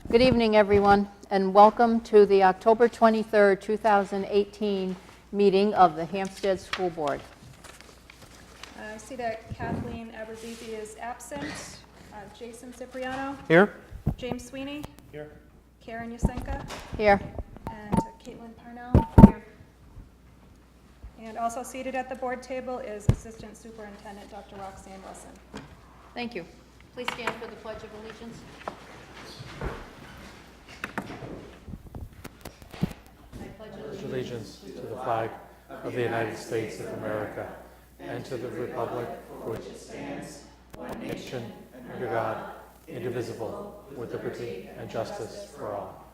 Good evening, everyone, and welcome to the October 23rd, 2018 meeting of the Hsdsb School Board. I see that Kathleen Aberzizi is absent. Jason Cipriano. Here. James Sweeney. Here. Karen Yusenka. Here. And Caitlin Parnell. Here. And also seated at the board table is Assistant Superintendent Dr. Roxanne Wilson. Thank you. Please stand for the Pledge of Allegiance. Allegiance to the flag of the United States of America and to the republic for which it stands, one nation, under God, indivisible, with liberty and justice for all.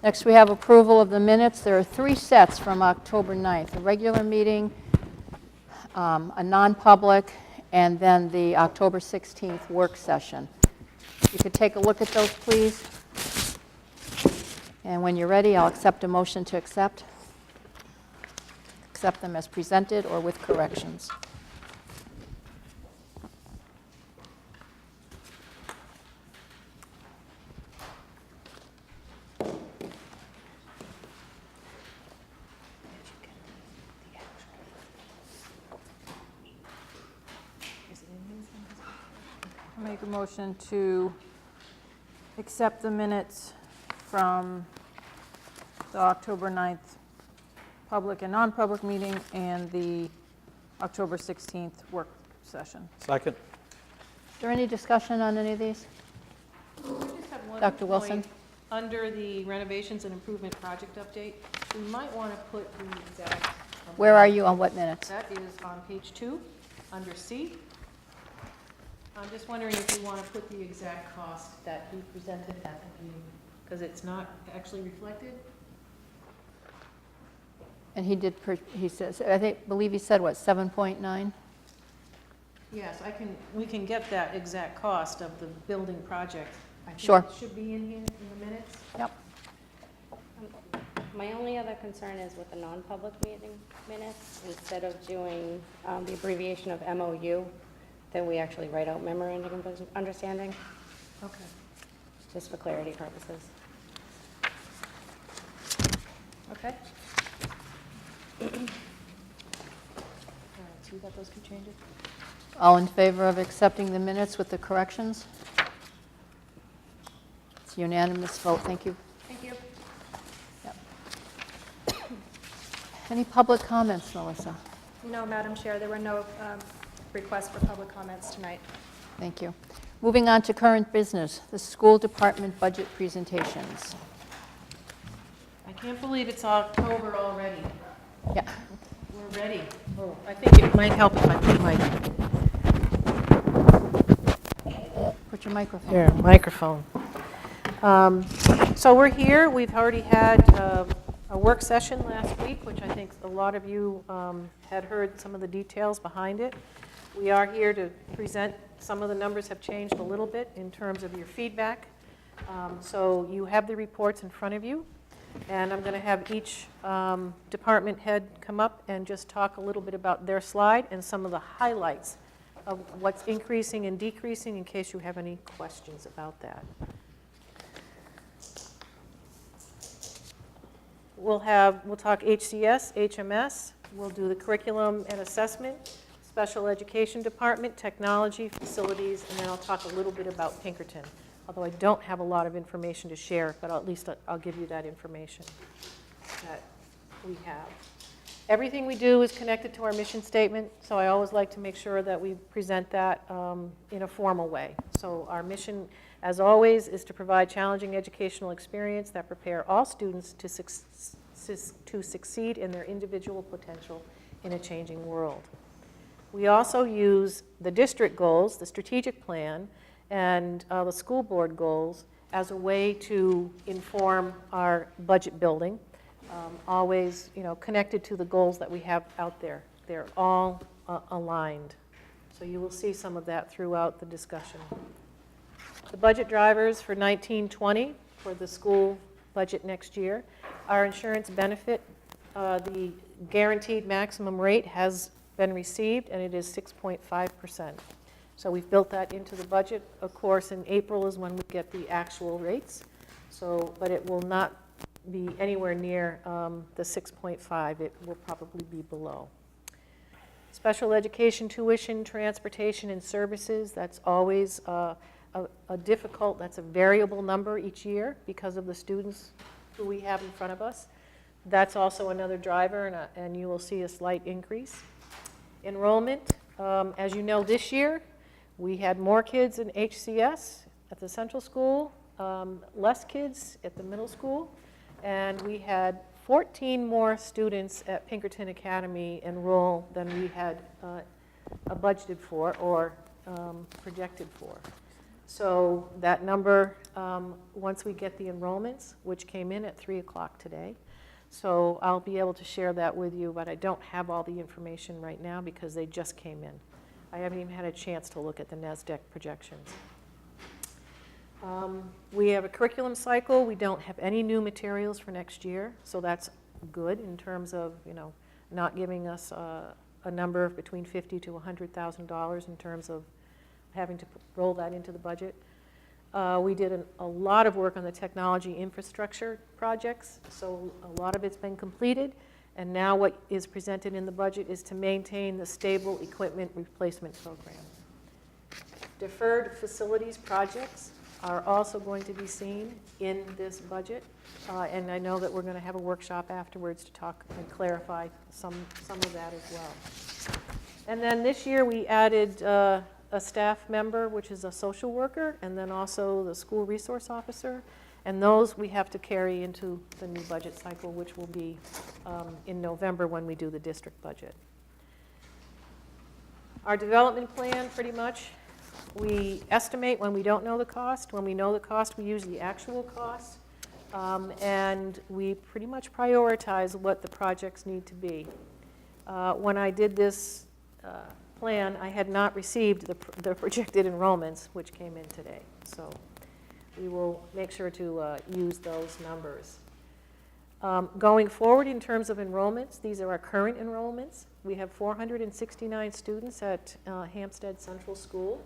Next, we have approval of the minutes. There are 3 sets from October 9th, a regular meeting, a non-public, and then the October 16th work session. You could take a look at those, please. And when you're ready, I'll accept a motion to accept. Accept them as presented or with corrections. I'll make a motion to accept the minutes from the October 9th public and non-public meeting and the October 16th work session. Second. Is there any discussion on any of these? I just have one Dr. Wilson? point. Under the renovations and improvement project update, we might want to put the exact. Where are you on what minutes? That is on page 2, under C. I'm just wondering if you want to put the exact cost that he presented at the meeting, because it's not actually reflected. And he did, he says, believe he said what, 7.9? Yes, we can get that exact cost of the building project. I think Sure. it should be in here in the minutes. Yep. My only other concern is with the non-public meeting minutes, instead of doing the abbreviation of MOU, then we actually write out memorandum of understanding, Okay. just for clarity purposes. Okay. All right, so you got those 2 changes? All in favor of accepting the minutes with the corrections? It's a unanimous vote. Thank you. Thank you. Yep. Any public comments, Melissa? No, Madam Chair, there were no requests for public comments tonight. Thank you. Moving on to current business, the school department budget presentations. I can't believe it's October already. Yeah. We're ready. Oh, I think it might help if I put my Put your microphone. here, microphone. So we're here. We've already had a work session last week, which I think a lot of you had heard some of the details behind it. We are here to present. Some of the numbers have changed a little bit in terms of your feedback. So you have the reports in front of you. And I'm going to have each department head come up and just talk a little bit about their slide and some of the highlights of what's increasing and decreasing, in case you have any questions about that. We'll talk HCS, HMS. We'll do the curriculum and assessment, special education department, technology, facilities, and then I'll talk a little bit about Pinkerton. Although I don't have a lot of information to share, but at least I'll give you that information that we have. Everything we do is connected to our mission statement, so I always like to make sure that we present that in a formal way. So our mission, as always, is to provide challenging educational experience that prepare all students to succeed in their individual potential in a changing world. We also use the district goals, the strategic plan, and the school board goals as a way to inform our budget building, always, connected to the goals that we have out there. They're all aligned. So you will see some of that throughout the discussion. The budget drivers for 19-20 for the school budget next year. Our insurance benefit, the guaranteed maximum rate has been received, and it is 6.5%. So we've built that into the budget. Of course, in April is when we get the actual rates. So, but it will not be anywhere near the 6.5. It will probably be below. Special education tuition, transportation, and services, that's always a difficult, that's a variable number each year because of the students who we have in front of us. That's also another driver, and you will see a slight increase. Enrollment, as you know, this year, we had more kids in HCS at the central school, less kids at the middle school, and we had 14 more students at Pinkerton Academy enroll than we had budgeted for or projected for. So that number, once we get the enrollments, which came in at 3 o'clock today, so I'll be able to share that with you, but I don't have all the information right now because they just came in. I haven't even had a chance to look at the NASDAQ projections. We have a curriculum cycle. We don't have any new materials for next year, so that's good in terms of, not giving us a number between $50,000 to $100,000 in terms of having to roll that into the budget. We did a lot of work on the technology infrastructure projects, so a lot of it's been completed, and now what is presented in the budget is to maintain the stable equipment replacement program. Deferred facilities projects are also going to be seen in this budget, and I know that we're going to have a workshop afterwards to talk and clarify some of that as well. And then this year we added a staff member, which is a social worker, and then also the school resource officer, and those we have to carry into the new budget cycle, which will be in November when we do the district budget. Our development plan, pretty much, we estimate when we don't know the cost. When we know the cost, we use the actual cost. And we pretty much prioritize what the projects need to be. When I did this plan, I had not received the projected enrollments, which came in today. So we will make sure to use those numbers. Going forward in terms of enrollments, these are our current enrollments. We have 469 students at Hsdsb Central School.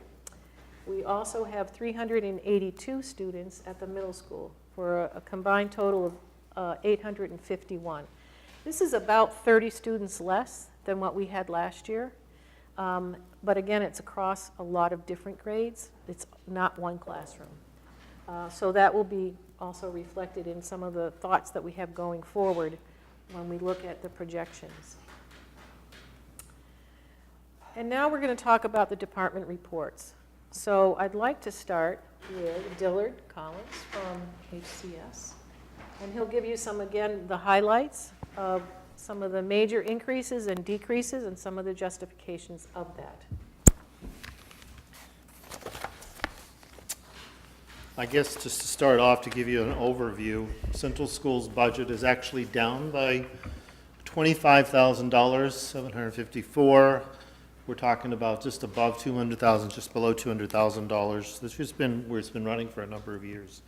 We also have 382 students at the middle school for a combined total of 851. This is about 30 students less than what we had last year. But again, it's across a lot of different grades. It's not one classroom. So that will be also reflected in some of the thoughts that we have going forward when we look at the projections. And now we're going to talk about the department reports. So I'd like to start with Dillard Collins from HCS. And he'll give you some, again, the highlights of some of the major increases and decreases and some of the justifications of that. I guess just to start off, to give you an overview, Central School's budget is actually down by $25,000, 754. We're talking about just above $200,000, just below $200,000. This has been where it's been running for a number of years.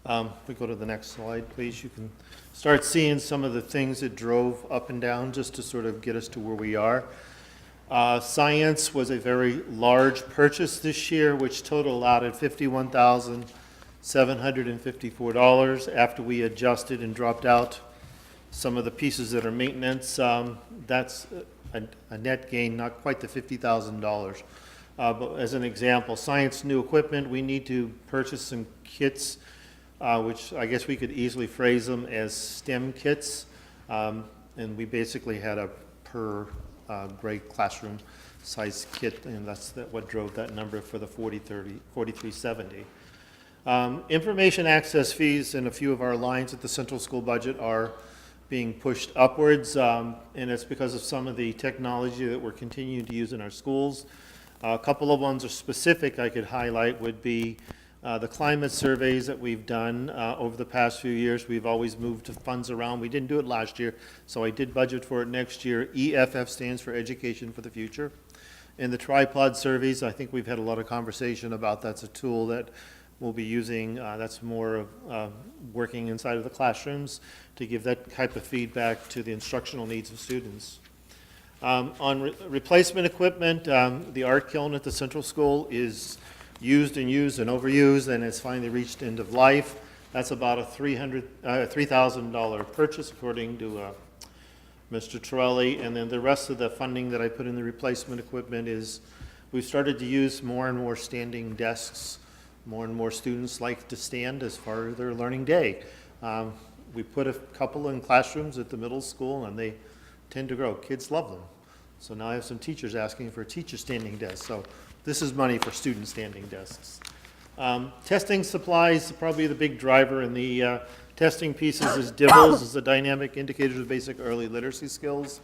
If we go to the next slide, please, you can start seeing some of the things that drove up and down just to sort of get us to where we are. Science was a very large purchase this year, which totaled out at $51,754. After we adjusted and dropped out some of the pieces that are maintenance, that's a net gain, not quite the $50,000. But as an example, science new equipment, we need to purchase some kits, which I guess we could easily phrase them as STEM kits. And we basically had a per grade classroom size kit, and that's what drove that number for the 4370. Information access fees in a few of our lines at the central school budget are being pushed upwards, and it's because of some of the technology that we're continuing to use in our schools. A couple of ones are specific I could highlight would be the climate surveys that we've done over the past few years. We've always moved funds around. We didn't do it last year, so I did budget for it next year. EFF stands for Education for the Future. And the tripod surveys, I think we've had a lot of conversation about. That's a tool that we'll be using, that's more of working inside of the classrooms to give that type of feedback to the instructional needs of students. On replacement equipment, the art kiln at the central school is used and overused, and it's finally reached end of life. That's about a $3,000 purchase, according to Mr. Torelli. And then the rest of the funding that I put in the replacement equipment is we've started to use more and more standing desks. More and more students like to stand as far as their learning day. We put a couple in classrooms at the middle school, and they tend to grow. Kids love them. So now I have some teachers asking for a teacher standing desk. So this is money for student standing desks. Testing supplies, probably the big driver in the testing pieces is DIBELS, is the Dynamic Indicators of Basic Early Literacy Skills.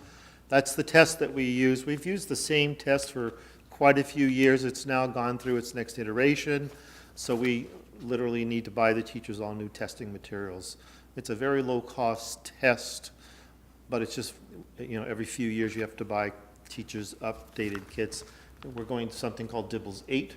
That's the test that we use. We've used the same test for quite a few years. It's now gone through its next iteration, so we literally need to buy the teachers all new testing materials. It's a very low-cost test, but it's just, every few years you have to buy teachers updated kits. We're going to something called DIBELS 8.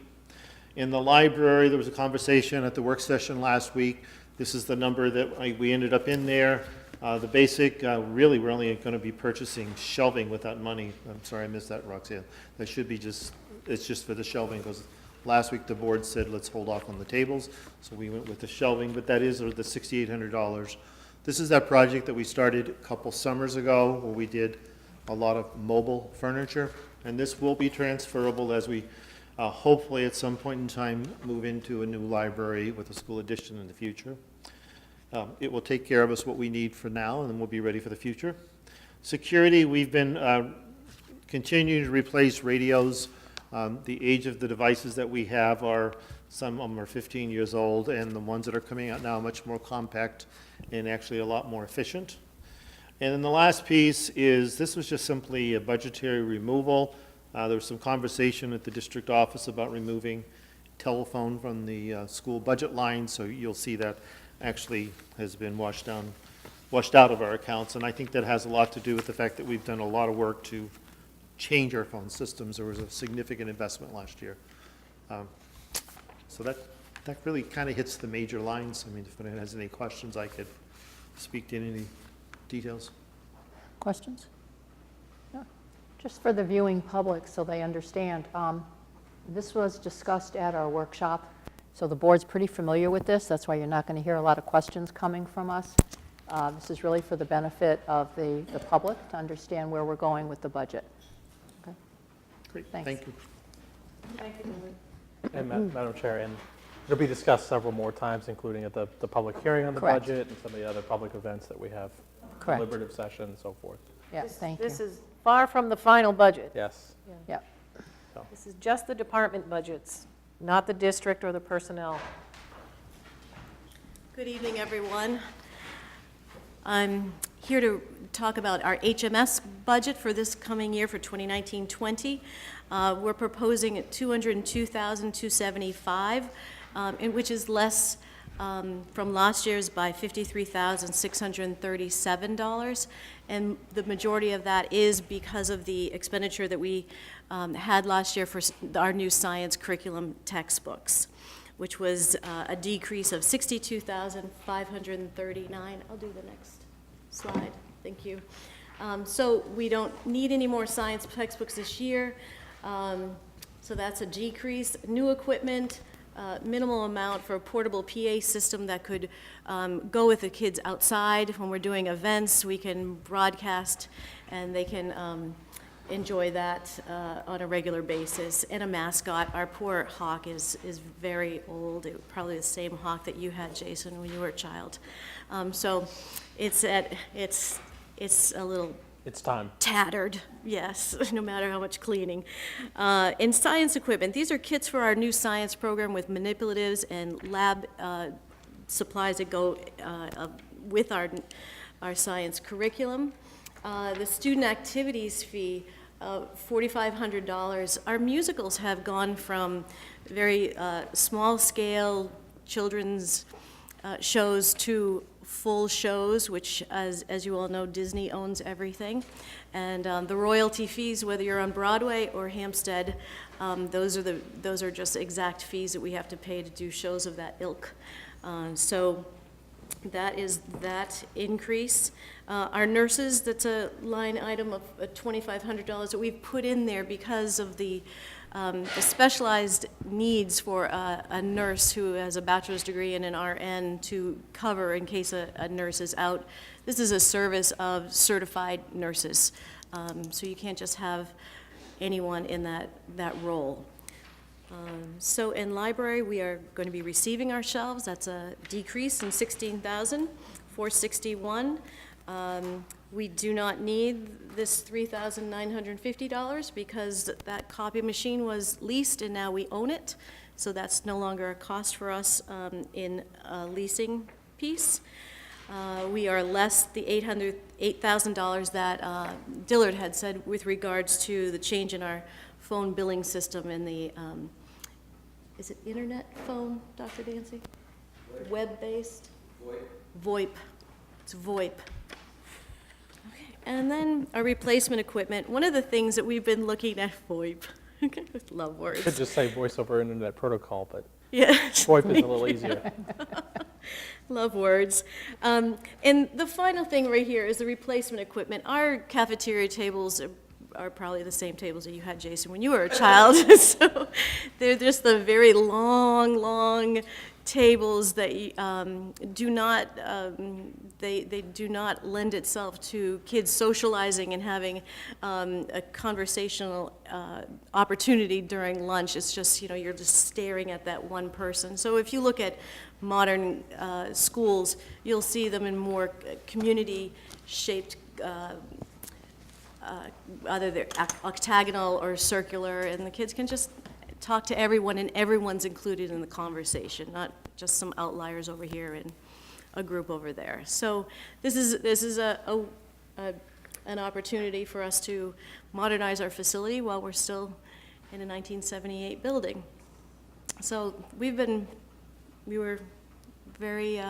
In the library, there was a conversation at the work session last week. This is the number that we ended up in there. The basic, really, we're only going to be purchasing shelving with that money. I'm sorry, I missed that, Roxanne. That should be it's just for the shelving, because last week the board said, let's hold off on the tables. So we went with the shelving, but that is the $6,800. This is that project that we started a couple summers ago, where we did a lot of mobile furniture. And this will be transferable as we hopefully at some point in time move into a new library with a school addition in the future. It will take care of us what we need for now, and then we'll be ready for the future. Security, we've been continuing to replace radios. The age of the devices that we have some of them are 15 years old, and the ones that are coming out now are much more compact and actually a lot more efficient. And then the last piece is, this was just simply a budgetary removal. There was some conversation at the district office about removing telephone from the school budget line, so you'll see that actually has been washed out of our accounts. And I think that has a lot to do with the fact that we've done a lot of work to change our phone systems. There was a significant investment last year. So that really kind of hits the major lines. I mean, if anyone has any questions, I could speak to any details. Questions? Just for the viewing public, so they understand, this was discussed at our workshop, so the board's pretty familiar with this. That's why you're not going to hear a lot of questions coming from us. This is really for the benefit of the public to understand where we're going with the budget. Okay. Great, Thanks. thank you. Thank you, Julie. Mm-hmm. And Madam Chair, and it'll be discussed several more times, including at the public hearing on the Correct. budget and some of the other public events that we have, Correct. deliberative session and so forth. Yeah, thank you. This is far from the final budget. Yes. Yeah. This is just the department budgets, not the district or the personnel. Good evening, everyone. I'm here to talk about our HMS budget for this coming year for 2019-20. We're proposing at $202,275, which is less from last year's by $53,637, and the majority of that is because of the expenditure that we had last year for our new science curriculum textbooks, which was a decrease of $62,539. I'll do the next slide. Thank you. So we don't need any more science textbooks this year, so that's a decrease. New equipment, minimal amount for a portable PA system that could go with the kids outside. When we're doing events, we can broadcast and they can enjoy that on a regular basis. And a mascot. Our poor hawk is very old, probably the same hawk that you had, Jason, when you were a child. So it's a little It's time. tattered, yes, no matter how much cleaning. In science equipment, these are kits for our new science program with manipulatives and lab supplies that go with our science curriculum. The student activities fee, $4,500. Our musicals have gone from very small-scale children's shows to full shows, which, as you all know, Disney owns everything. And the royalty fees, whether you're on Broadway or Hampstead, Those are just exact fees that we have to pay to do shows of that ilk. So that is that increase. Our nurses, that's a line item of $2,500 that we've put in there because of the specialized needs for a nurse who has a bachelor's degree and an RN to cover in case a nurse is out. This is a service of certified nurses, so you can't just have anyone in that role. So in library, we are going to be receiving our shelves. That's a decrease in $16,461. We do not need this $3,950 because that copy machine was leased and now we own it. So that's no longer a cost for us in a leasing piece. We are less the $8,000 that Dillard had said with regards to the change in our phone billing system and the, is it internet phone, Dr. Dancy? Web-based? VoIP. It's VoIP. Okay. And then our replacement equipment. One of the things that we've been looking at, VoIP. I love words. Could just say voice over internet protocol, but Yeah. VoIP is a little easier. Love words. And the final thing right here is the replacement equipment. Our cafeteria tables are probably the same tables that you had, Jason, when you were a child. So they're just the very long tables that do not they do not lend itself to kids socializing and having a conversational opportunity during lunch. It's just, you're just staring at that one person. So if you look at modern schools, you'll see them in more community-shaped, either they're octagonal or circular, and the kids can just talk to everyone, and everyone's included in the conversation, not just some outliers over here and a group over there. So this is an opportunity for us to modernize our facility while we're still in a 1978 building. So we were very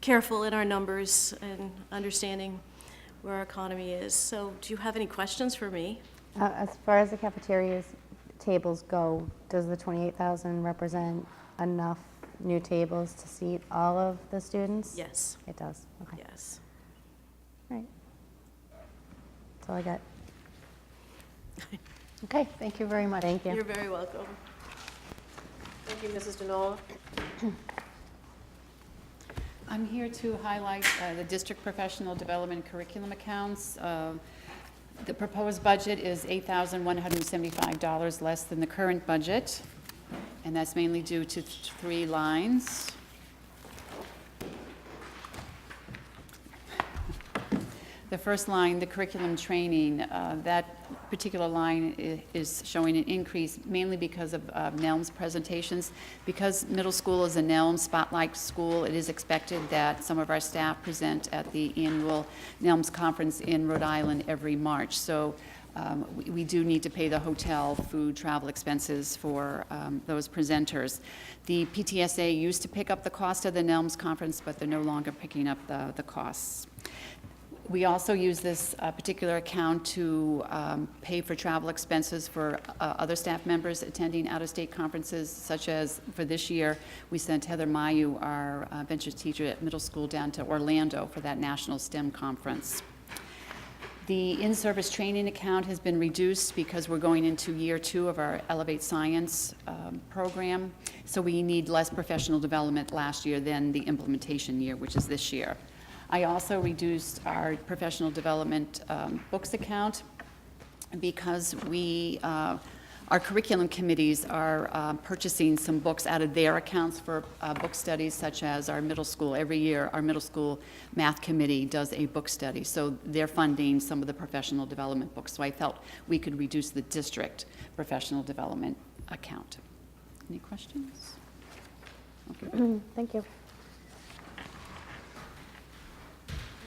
careful in our numbers and understanding where our economy is. So do you have any questions for me? As far as the cafeterias tables go, does the 28,000 represent enough new tables to seat all of the students? Yes. It does, okay. Yes. All right. That's all I got. Okay, thank you very much. Thank you. You're very welcome. Thank you, Mrs. Denola. I'm here to highlight the district professional development curriculum accounts. The proposed budget is $8,175 less than the current budget, and that's mainly due to 3 lines. The first line, the curriculum training, that particular line is showing an increase mainly because of NELM's presentations. Because middle school is a NELM spotlight school, it is expected that some of our staff present at the annual NELM's conference in Rhode Island every March. So we do need to pay the hotel, food, travel expenses for those presenters. The PTSA used to pick up the cost of the NELM's conference, but they're no longer picking up the costs. We also use this particular account to pay for travel expenses for other staff members attending out-of-state conferences, such as for this year, we sent Heather Mayu, our ventures teacher at middle school, down to Orlando for that national STEM conference. The in-service training account has been reduced because we're going into year 2 of our Elevate Science program, so we need less professional development last year than the implementation year, which is this year. I also reduced our professional development books account because our curriculum committees are purchasing some books out of their accounts for book studies, such as our middle school. Every year, our middle school math committee does a book study, so they're funding some of the professional development books. So I felt we could reduce the district professional development account. Any questions? Okay. Thank you.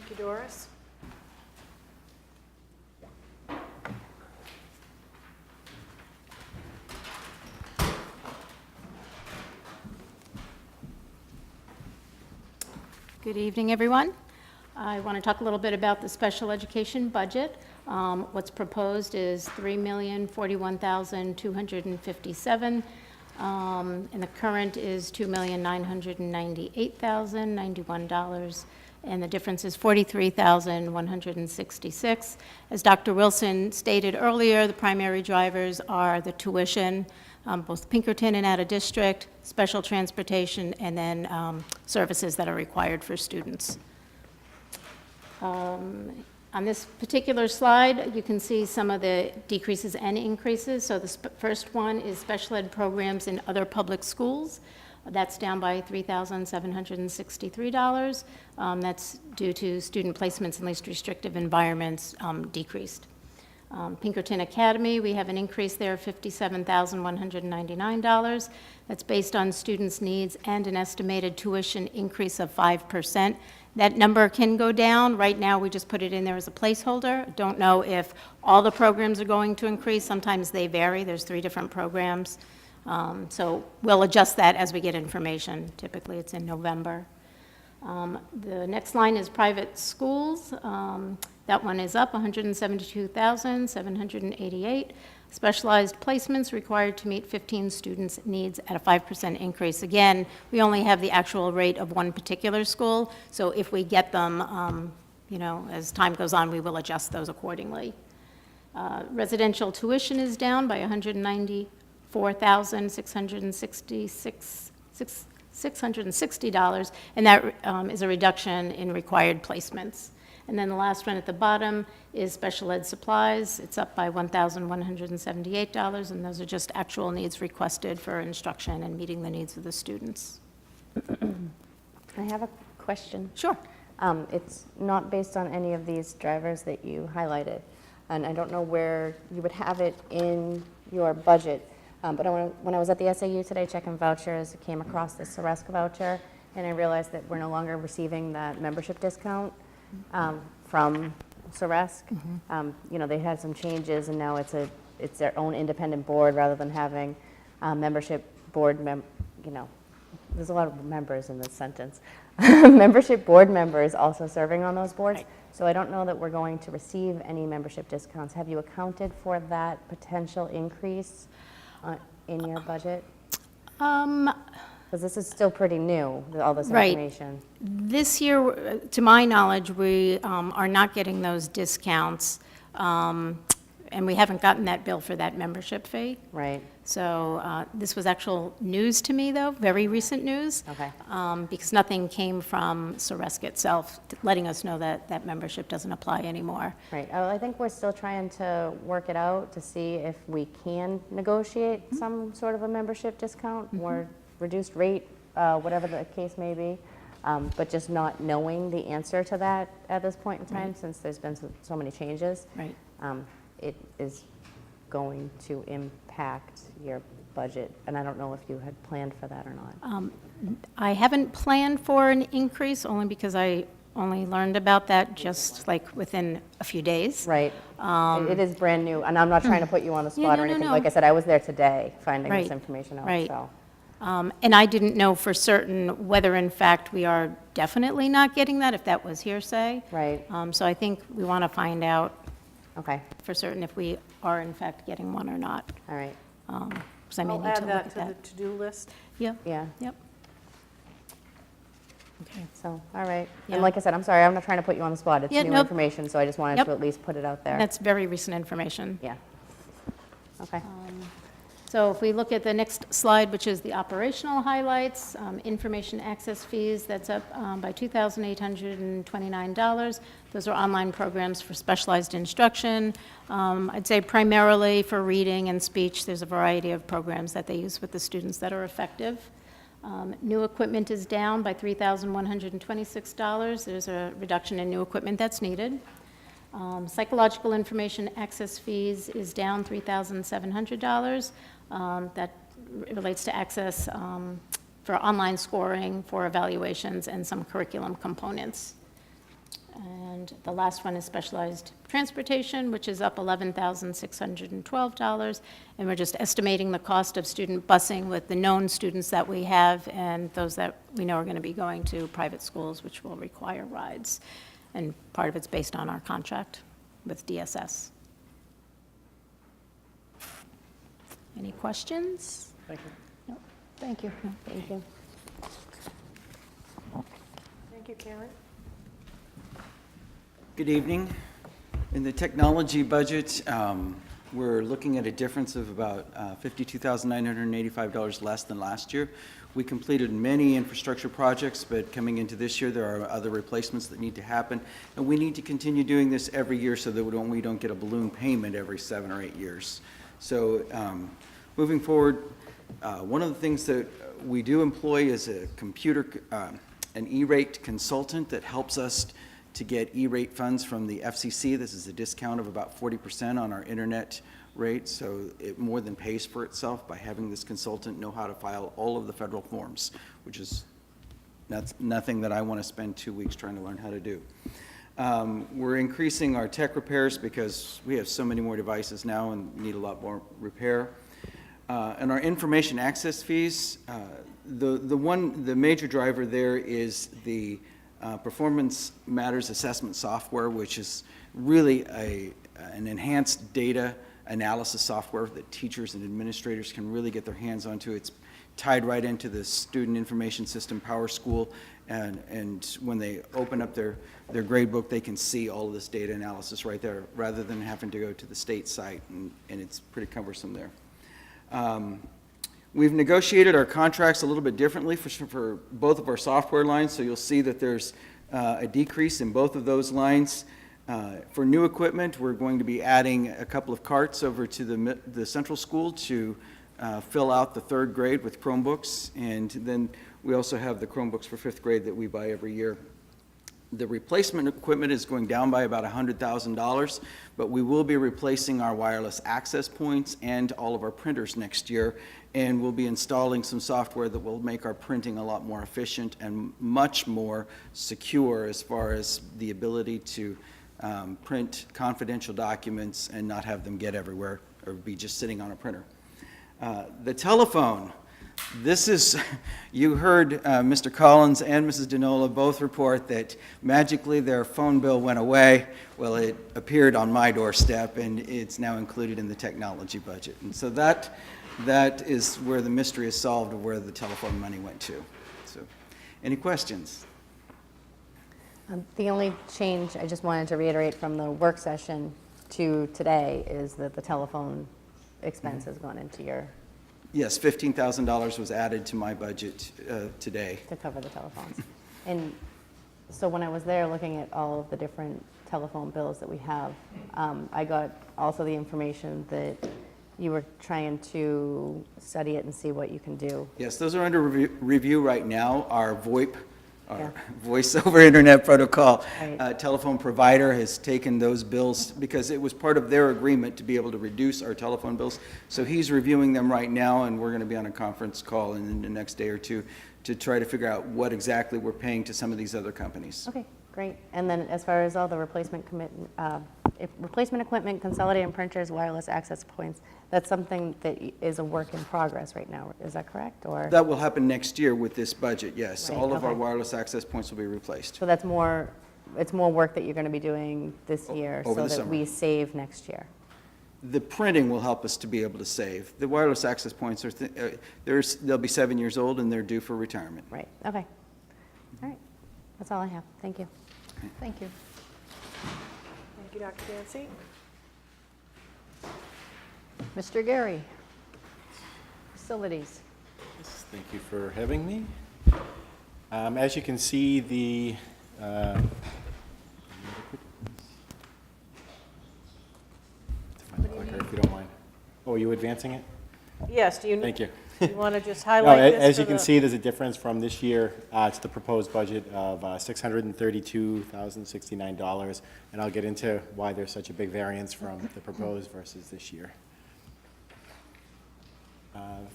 Thank you, Doris. Good evening, everyone. I want to talk a little bit about the special education budget. What's proposed is $3,041,257, and the current is $2,998,091, and the difference is $43,166. As Dr. Wilson stated earlier, the primary drivers are the tuition, both Pinkerton and out of district, special transportation, and then services that are required for students. On this particular slide, you can see some of the decreases and increases. So the first one is special ed programs in other public schools. That's down by $3,763. That's due to student placements in least restrictive environments decreased. Pinkerton Academy, we have an increase there of $57,199. That's based on students' needs and an estimated tuition increase of 5%. That number can go down. Right now, we just put it in there as a placeholder. Don't know if all the programs are going to increase. Sometimes they vary. There's 3 different programs. So we'll adjust that as we get information. Typically, it's in November. The next line is private schools. That one is up $172,788. Specialized placements required to meet 15 students' needs at a 5% increase. Again, we only have the actual rate of one particular school, so if we get them, as time goes on, we will adjust those accordingly. Residential tuition is down by $194,660, and that is a reduction in required placements. And then the last one at the bottom is special ed supplies. It's up by $1,178, and those are just actual needs requested for instruction and meeting the needs of the students. I have a question. Sure. It's not based on any of these drivers that you highlighted, and I don't know where you would have it in your budget, but when I was at the SAU today checking vouchers, I came across the Hsdsb voucher, and I realized that we're no longer receiving that membership discount from Hsdsb. They had some changes, and now it's their own independent board rather than having membership board there's a lot of members in this sentence. Membership board members also serving on those boards. Right. So I don't know that we're going to receive any membership discounts. Have you accounted for that potential increase in your budget? Because this is still pretty new, all this Right. information. This year, to my knowledge, we are not getting those discounts, and we haven't gotten that bill for that membership fee. Right. So this was actual news to me, though, very recent news. Okay. Because nothing came from Hsdsb itself letting us know that that membership doesn't apply anymore. Right. I think we're still trying to work it out to see if we can negotiate some sort of a membership discount or reduced rate, whatever the case may be. But just not knowing the answer to that at this point in time, since there's been so many changes. Right. It is going to impact your budget, and I don't know if you had planned for that or not. I haven't planned for an increase, only because I only learned about that just like within a few days. Right. It is brand new, and I'm not trying to put you on the spot or anything. Like I said, I was there today finding this information out. Right. So. And I didn't know for certain whether, in fact, we are definitely not getting that, if that was hearsay. Right. So I think we want to find out Okay. for certain if we are, in fact, getting one or not. All right. Because I may I'll need to add look that at to that. the to-do list. Yep, Yeah. yep. Okay. So, all right. Yeah. And like I said, I'm sorry, I'm not trying to put you on the spot. It's Yeah, new nope. information, so I just wanted Yep. to at least put it out there. That's very recent information. Yeah. Okay. So if we look at the next slide, which is the operational highlights, information access fees, that's up by $2,829. Those are online programs for specialized instruction. I'd say primarily for reading and speech. There's a variety of programs that they use with the students that are effective. New equipment is down by $3,126. There's a reduction in new equipment that's needed. Psychological information access fees is down $3,700. That relates to access for online scoring, for evaluations, and some curriculum components. And the last one is specialized transportation, which is up $11,612. And we're just estimating the cost of student busing with the known students that we have and those that we know are going to be going to private schools, which will require rides. And part of it's based on our contract. with DSS. Any questions? Thank you. Thank you. Thank you. Thank you, Karen. Good evening. In the technology budget, we're looking at a difference of about $52,985 less than last year. We completed many infrastructure projects, but coming into this year, there are other replacements that need to happen. And we need to continue doing this every year so that we don't get a balloon payment every 7 or 8 years. So moving forward, one of the things that we do employ is an E-rate consultant that helps us to get E-rate funds from the FCC. This is a discount of about 40% on our internet rate, so it more than pays for itself by having this consultant know how to file all of the federal forms, which is nothing that I want to spend 2 weeks trying to learn how to do. We're increasing our tech repairs because we have so many more devices now and need a lot more repair. And our information access fees, the major driver there is the Performance Matters Assessment Software, which is really an enhanced data analysis software that teachers and administrators can really get their hands onto. It's tied right into the Student Information System PowerSchool, and when they open up their grade book, they can see all of this data analysis right there, rather than having to go to the state site, and it's pretty cumbersome there. We've negotiated our contracts a little bit differently for both of our software lines, so you'll see that there's a decrease in both of those lines. For new equipment, we're going to be adding a couple of carts over to the central school to fill out the 3rd grade with Chromebooks, and then we also have the Chromebooks for 5th grade that we buy every year. The replacement equipment is going down by about $100,000, but we will be replacing our wireless access points and all of our printers next year, and we'll be installing some software that will make our printing a lot more efficient and much more secure as far as the ability to print confidential documents and not have them get everywhere or be just sitting on a printer. The telephone. This is, you heard Mr. Collins and Mrs. Denola both report that magically their phone bill went away. Well, it appeared on my doorstep, and it's now included in the technology budget. And so that is where the mystery is solved of where the telephone money went to. So, any questions? The only change I just wanted to reiterate from the work session to today is that the telephone expense has gone into your, Yes, $15,000 was added to my budget today. to cover the telephones. And so when I was there looking at all of the different telephone bills that we have, I got also the information that you were trying to study it and see what you can do. Yes, those are under review right now. Our VoIP, our Yeah. Voice over Internet Protocol Right. telephone provider has taken those bills because it was part of their agreement to be able to reduce our telephone bills. So he's reviewing them right now, and we're going to be on a conference call in the next day or two to try to figure out what exactly we're paying to some of these other companies. Okay, great. And then as far as all the replacement equipment, consolidated printers, wireless access points, that's something that is a work in progress right now. Is that correct? Or That will happen next year with this budget, yes. Right, All of our okay. wireless access points will be replaced. so that's more, it's more work that you're going to be doing this year over so the that summer. we save next year. The printing will help us to be able to save. The wireless access points are, they'll be 7 years old and they're due for retirement. Right, okay. All right, that's all I have. Thank you. Thank you. Thank you, Dr. Dancy. Mr. Gary, Facilities. Yes, thank you for having me. As you can see, the if you don't mind. Oh, are you advancing it? Yes, do you, Thank you. you want to just No, highlight this? as for you can the- see, there's a difference from this year to the proposed budget of $632,069, and I'll get into why there's such a big variance from the proposed versus this year.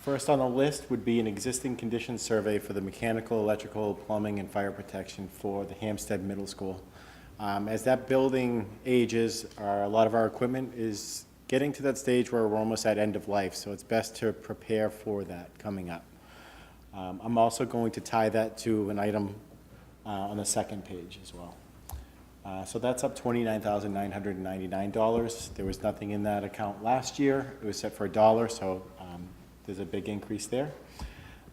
First on the list would be an existing conditions survey for the mechanical, electrical, plumbing, and fire protection for the Hsdsb Middle School. As that building ages, a lot of our equipment is getting to that stage where we're almost at end of life, so it's best to prepare for that coming up. I'm also going to tie that to an item on the second page as well. So that's up $29,999. There was nothing in that account last year. It was set for $1, so there's a big increase there.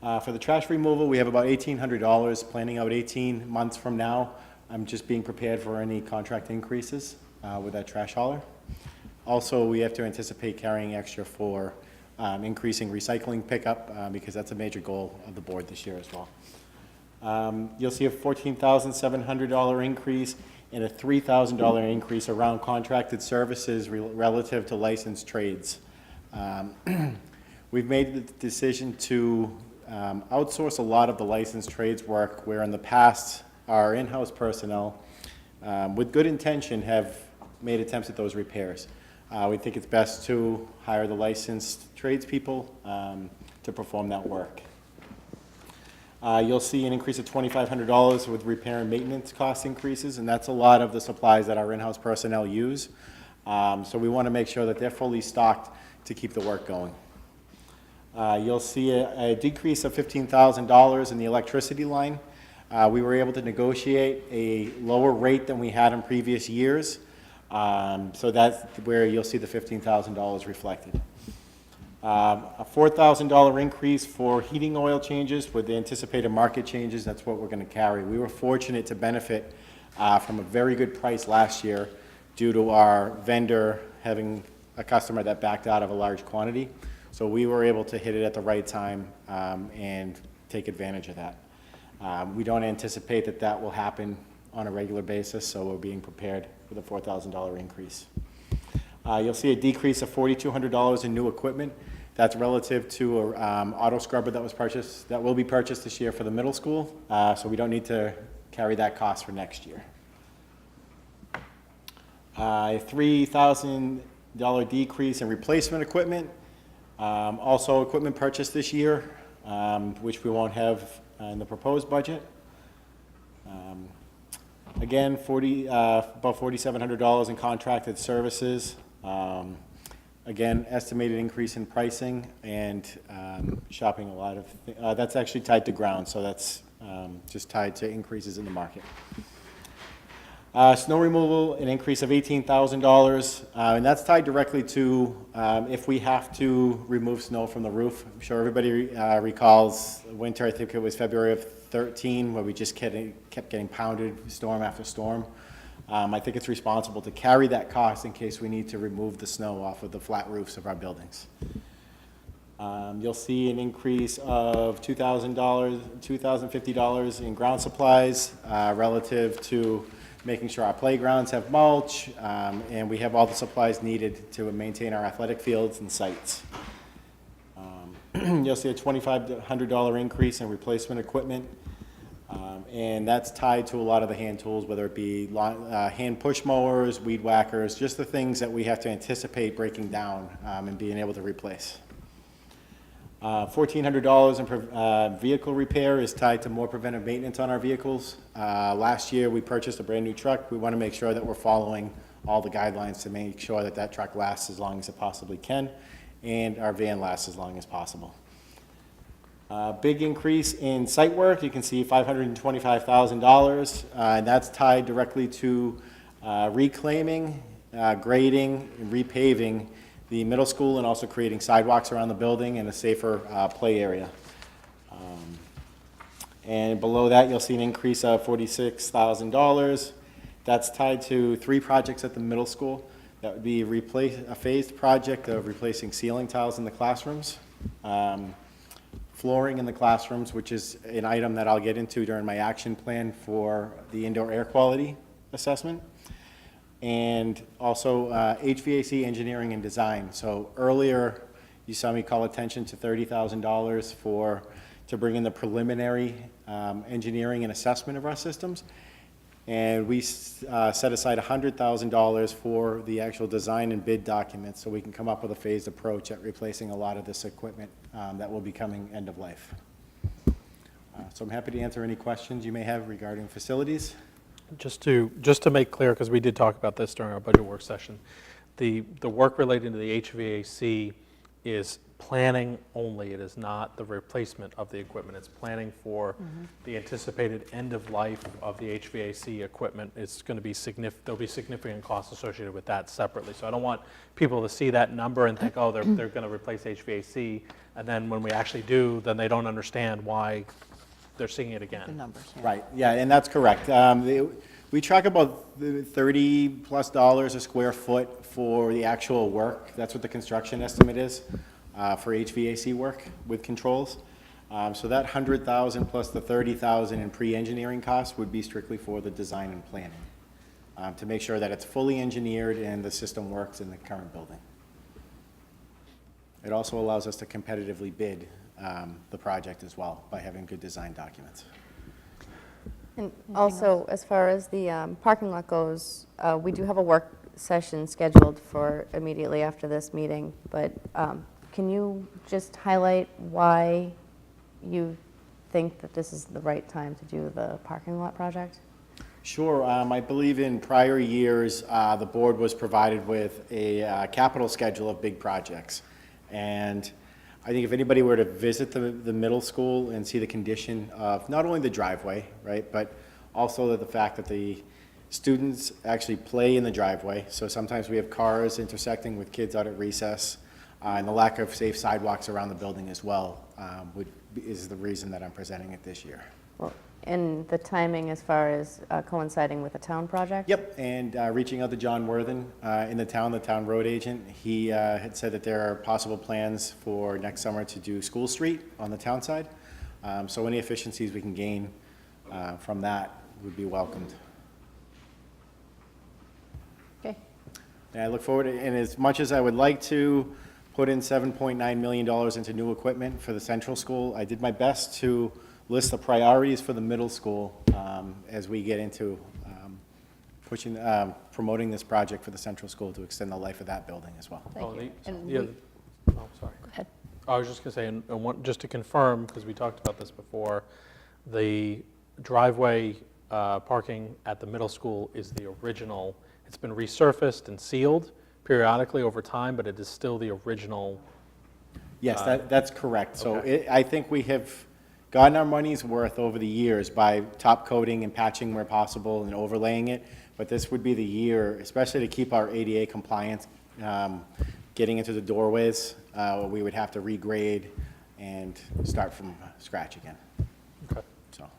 For the trash removal, we have about $1,800, planning out 18 months from now. I'm just being prepared for any contract increases with that trash hauler. Also, we have to anticipate carrying extra for increasing recycling pickup because that's a major goal of the board this year as well. You'll see a $14,700 increase and a $3,000 increase around contracted services relative to licensed trades. We've made the decision to outsource a lot of the licensed trades work, where in the past our in-house personnel, with good intention, have made attempts at those repairs. We think it's best to hire the licensed tradespeople to perform that work. You'll see an increase of $2,500 with repair and maintenance cost increases, and that's a lot of the supplies that our in-house personnel use. So we want to make sure that they're fully stocked to keep the work going. You'll see a decrease of $15,000 in the electricity line. We were able to negotiate a lower rate than we had in previous years. So that's where you'll see the $15,000 reflected. A $4,000 increase for heating oil changes with the anticipated market changes. That's what we're going to carry. We were fortunate to benefit from a very good price last year due to our vendor having a customer that backed out of a large quantity. So we were able to hit it at the right time and take advantage of that. We don't anticipate that that will happen on a regular basis, so we're being prepared with a $4,000 increase. You'll see a decrease of $4,200 in new equipment. That's relative to an auto scrubber that was purchased, that will be purchased this year for the middle school, so we don't need to carry that cost for next year. A $3,000 decrease in replacement equipment. Also equipment purchased this year, which we won't have in the proposed budget. Again, about $4,700 in contracted services. Again, estimated increase in pricing and shopping a lot of, that's actually tied to ground, so that's just tied to increases in the market. Snow removal, an increase of $18,000, and that's tied directly to if we have to remove snow from the roof. I'm sure everybody recalls winter, I think it was February of 13, where we just kept getting pounded storm after storm. I think it's responsible to carry that cost in case we need to remove the snow off of the flat roofs of our buildings. You'll see an increase of $2,050 in ground supplies relative to making sure our playgrounds have mulch, and we have all the supplies needed to maintain our athletic fields and sites. You'll see a $2,500 increase in replacement equipment, and that's tied to a lot of the hand tools, whether it be hand push mowers, weed whackers, just the things that we have to anticipate breaking down and being able to replace. $1,400 in vehicle repair is tied to more preventive maintenance on our vehicles. Last year, we purchased a brand new truck. We want to make sure that we're following all the guidelines to make sure that that truck lasts as long as it possibly can, and our van lasts as long as possible. Big increase in site work. You can see $525,000, and that's tied directly to reclaiming, grading, and repaving the middle school, and also creating sidewalks around the building and a safer play area. And below that, you'll see an increase of $46,000. That's tied to 3 projects at the middle school. That would be a phased project of replacing ceiling tiles in the classrooms, flooring in the classrooms, which is an item that I'll get into during my action plan for the indoor air quality assessment, and also HVAC engineering and design. So earlier, you saw me call attention to $30,000 to bring in the preliminary engineering and assessment of our systems. And we set aside $100,000 for the actual design and bid documents, so we can come up with a phased approach at replacing a lot of this equipment that will be coming end of life. So I'm happy to answer any questions you may have regarding facilities. Just to make clear, because we did talk about this during our budget work session, the work related to the HVAC is planning only. It is not the replacement of the equipment. It's planning for the anticipated end of life of the HVAC equipment. It's going to be there'll be significant costs associated with that separately. So I don't want people to see that number and think, oh, they're going to replace HVAC, and then when we actually do, then they don't understand why they're seeing it again. The numbers, yeah. Right, yeah, and that's correct. We track about $30+ a square foot for the actual work. That's what the construction estimate is for HVAC work with controls. So that 100,000 plus the 30,000 in pre-engineering costs would be strictly for the design and planning to make sure that it's fully engineered and the system works in the current building. It also allows us to competitively bid the project as well by having good design documents. And also, as far as the parking lot goes, we do have a work session scheduled for immediately after this meeting, but can you just highlight why you think that this is the right time to do the parking lot project? Sure. I believe in prior years, the board was provided with a capital schedule of big projects. And I think if anybody were to visit the middle school and see the condition of not only the driveway, right, but also the fact that the students actually play in the driveway. So sometimes we have cars intersecting with kids out at recess, and the lack of safe sidewalks around the building as well is the reason that I'm presenting it this year. Well, and the timing as far as coinciding with a town project? Yep, and reaching out to John Worthen in the town road agent, he had said that there are possible plans for next summer to do School Street on the town side. So any efficiencies we can gain from that would be welcomed. Okay. And I look forward to, and as much as I would like to put in $7.9 million into new equipment for the central school, I did my best to list the priorities for the middle school as we get into promoting this project for the central school to extend the life of that building as well. Thank you. And Sorry. Go ahead. I was just going to say, and just to confirm, because we talked about this before, the driveway parking at the middle school is the original. It's been resurfaced and sealed periodically over time, but it is still the original. Yes, that's correct. So Okay. I think we have gotten our money's worth over the years by top coating and patching where possible and overlaying it. But this would be the year, especially to keep our ADA compliance, getting into the doorways, we would have to regrade and start from scratch again. Okay. So,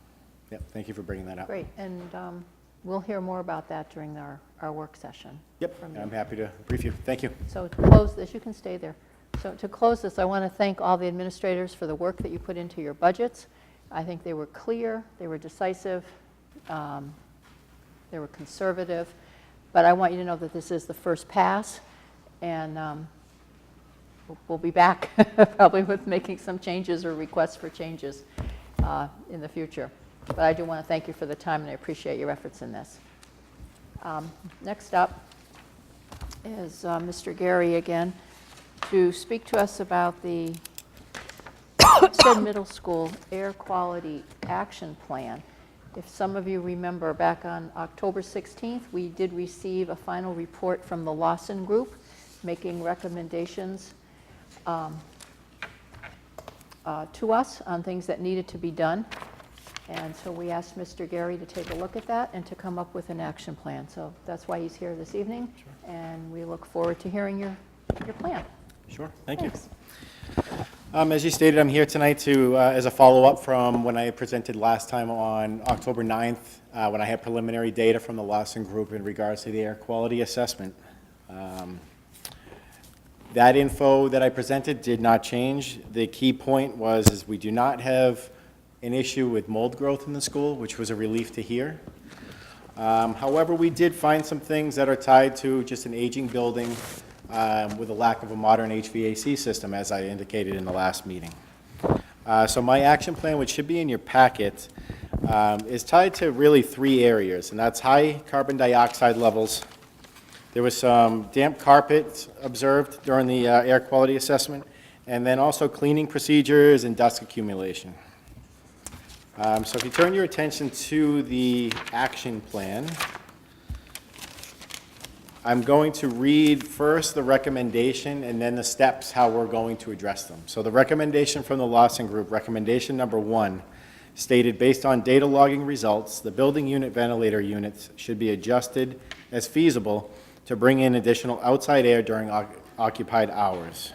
yep, thank you for bringing that up. Great, and we'll hear more about that during our work session. Yep, from you. I'm happy to brief you. Thank you. So to close this, you can stay there. So to close this, I want to thank all the administrators for the work that you put into your budgets. I think they were clear, they were decisive, they were conservative, but I want you to know that this is the first pass, and we'll be back probably with making some changes or requests for changes in the future. But I do want to thank you for the time, and I appreciate your efforts in this. Next up is Mr. Gary again to speak to us about the Hsted Middle School Air Quality Action Plan. If some of you remember, back on October 16th, we did receive a final report from the Lawson Group making recommendations to us on things that needed to be done. And so we asked Mr. Gary to take a look at that and to come up with an action plan. So that's why he's here this evening, and we look forward to hearing your plan. Sure, thank you. Thanks. As you stated, I'm here tonight to, as a follow-up from when I presented last time on October 9th, when I had preliminary data from the Lawson Group in regards to the air quality assessment. That info that I presented did not change. The key point is we do not have an issue with mold growth in the school, which was a relief to hear. However, we did find some things that are tied to just an aging building with a lack of a modern HVAC system, as I indicated in the last meeting. So my action plan, which should be in your packet, is tied to really 3 areas, and that's high carbon dioxide levels. There was some damp carpet observed during the air quality assessment, and then also cleaning procedures and dust accumulation. So if you turn your attention to the action plan, I'm going to read first the recommendation and then the steps how we're going to address them. So the recommendation from the Lawson Group, recommendation number 1, stated based on data logging results, the building unit ventilator units should be adjusted as feasible to bring in additional outside air during occupied hours.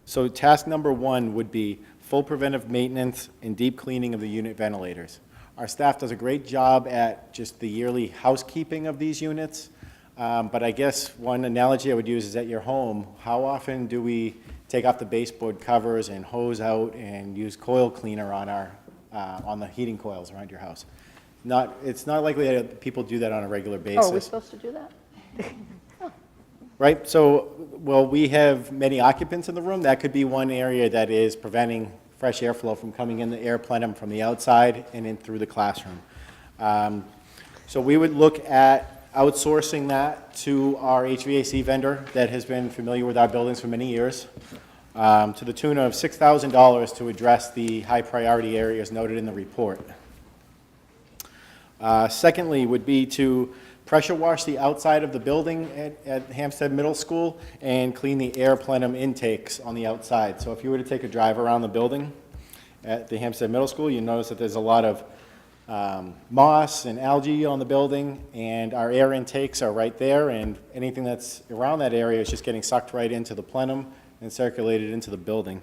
So task number 1 would be full preventive maintenance and deep cleaning of the unit ventilators. Our staff does a great job at just the yearly housekeeping of these units, but I guess one analogy I would use is at your home, how often do we take off the baseboard covers and hose out and use coil cleaner on on the heating coils around your house? It's not likely that people do that on a regular basis. Oh, are we supposed to do that? Right, so, well, we have many occupants in the room. That could be one area that is preventing fresh airflow from coming in the air plenum from the outside and in through the classroom. So we would look at outsourcing that to our HVAC vendor that has been familiar with our buildings for many years, to the tune of $6,000 to address the high priority areas noted in the report. Secondly would be to pressure wash the outside of the building at Hsdsb Middle School and clean the air plenum intakes on the outside. So if you were to take a drive around the building at the Hsdsb Middle School, you notice that there's a lot of moss and algae on the building, and our air intakes are right there, and anything that's around that area is just getting sucked right into the plenum and circulated into the building.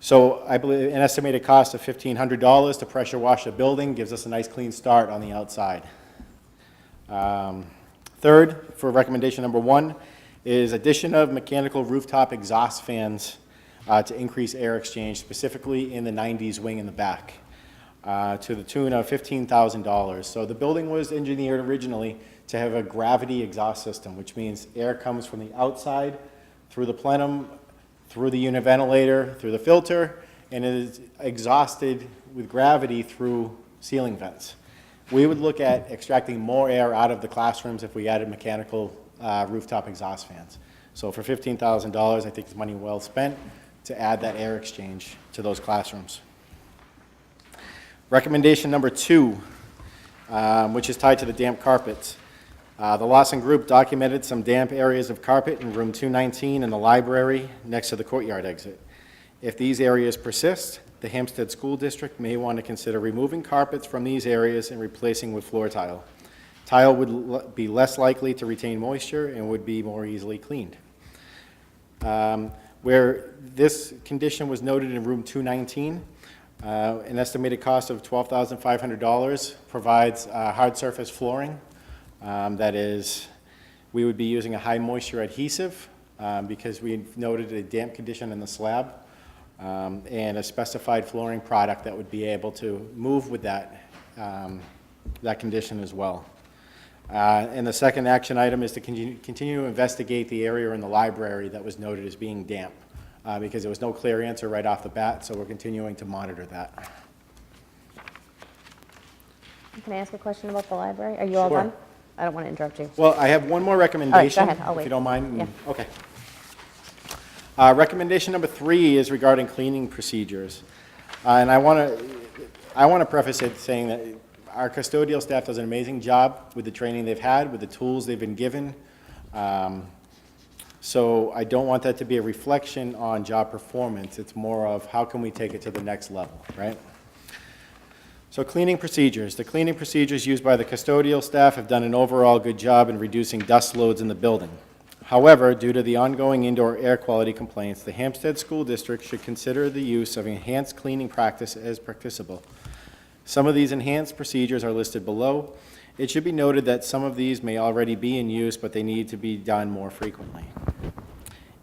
So I believe an estimated cost of $1,500 to pressure wash a building gives us a nice clean start on the outside. Third, for recommendation number 1, is addition of mechanical rooftop exhaust fans to increase air exchange, specifically in the 90s wing in the back, to the tune of $15,000. So the building was engineered originally to have a gravity exhaust system, which means air comes from the outside through the plenum, through the unit ventilator, through the filter, and it is exhausted with gravity through ceiling vents. We would look at extracting more air out of the classrooms if we added mechanical rooftop exhaust fans. So for $15,000, I think it's money well spent to add that air exchange to those classrooms. Recommendation number 2, which is tied to the damp carpets. The Lawson Group documented some damp areas of carpet in room 219 in the library next to the courtyard exit. If these areas persist, the Hsdsb School District may want to consider removing carpets from these areas and replacing with floor tile. Tile would be less likely to retain moisture and would be more easily cleaned. Where this condition was noted in room 219, an estimated cost of $12,500 provides hard surface flooring. That is, we would be using a high moisture adhesive because we noted a damp condition in the slab. And a specified flooring product that would be able to move with that, that condition as well. And the second action item is to continue to investigate the area in the library that was noted as being damp, because there was no clear answer right off the bat, so we're continuing to monitor that. Can I ask a question about the library? Are you all Sure. done? I don't want to interrupt you. Well, I have one more recommendation, ahead, I'll if wait. you don't mind. Yeah. Okay. Recommendation number 3 is regarding cleaning procedures. And I want to preface it saying that our custodial staff does an amazing job with the training they've had, with the tools they've been given. So I don't want that to be a reflection on job performance. It's more of how can we take it to the next level, right? So cleaning procedures. The cleaning procedures used by the custodial staff have done an overall good job in reducing dust loads in the building. However, due to the ongoing indoor air quality complaints, the Hsdsb School District should consider the use of enhanced cleaning practice as practicable. Some of these enhanced procedures are listed below. It should be noted that some of these may already be in use, but they need to be done more frequently.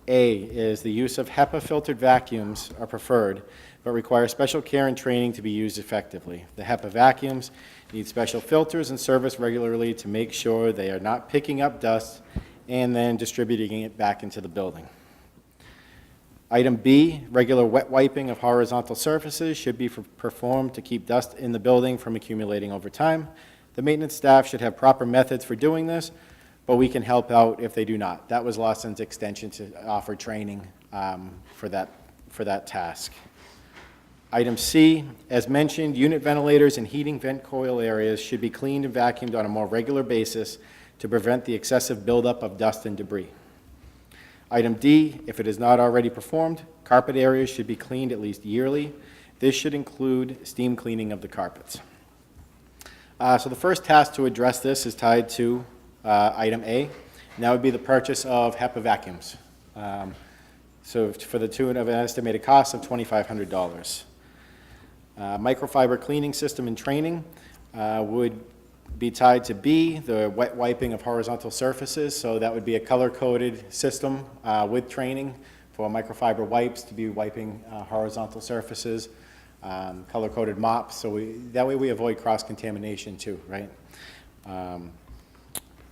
A is the use of HEPA-filtered vacuums are preferred, but require special care and training to be used effectively. The HEPA vacuums need special filters and service regularly to make sure they are not picking up dust and then distributing it back into the building. Item B, regular wet wiping of horizontal surfaces should be performed to keep dust in the building from accumulating over time. The maintenance staff should have proper methods for doing this, but we can help out if they do not. That was Lawson's extension to offer training for that task. Item C, as mentioned, unit ventilators and heating vent coil areas should be cleaned and vacuumed on a more regular basis to prevent the excessive buildup of dust and debris. Item D, if it is not already performed, carpet areas should be cleaned at least yearly. This should include steam cleaning of the carpets. So the first task to address this is tied to item A, and that would be the purchase of HEPA vacuums. So for the tune of an estimated cost of $2,500. Microfiber cleaning system and training would be tied to B, the wet wiping of horizontal surfaces. So that would be a color-coded system with training for microfiber wipes to be wiping horizontal surfaces, color-coded mops. So that way we avoid cross-contamination too, right?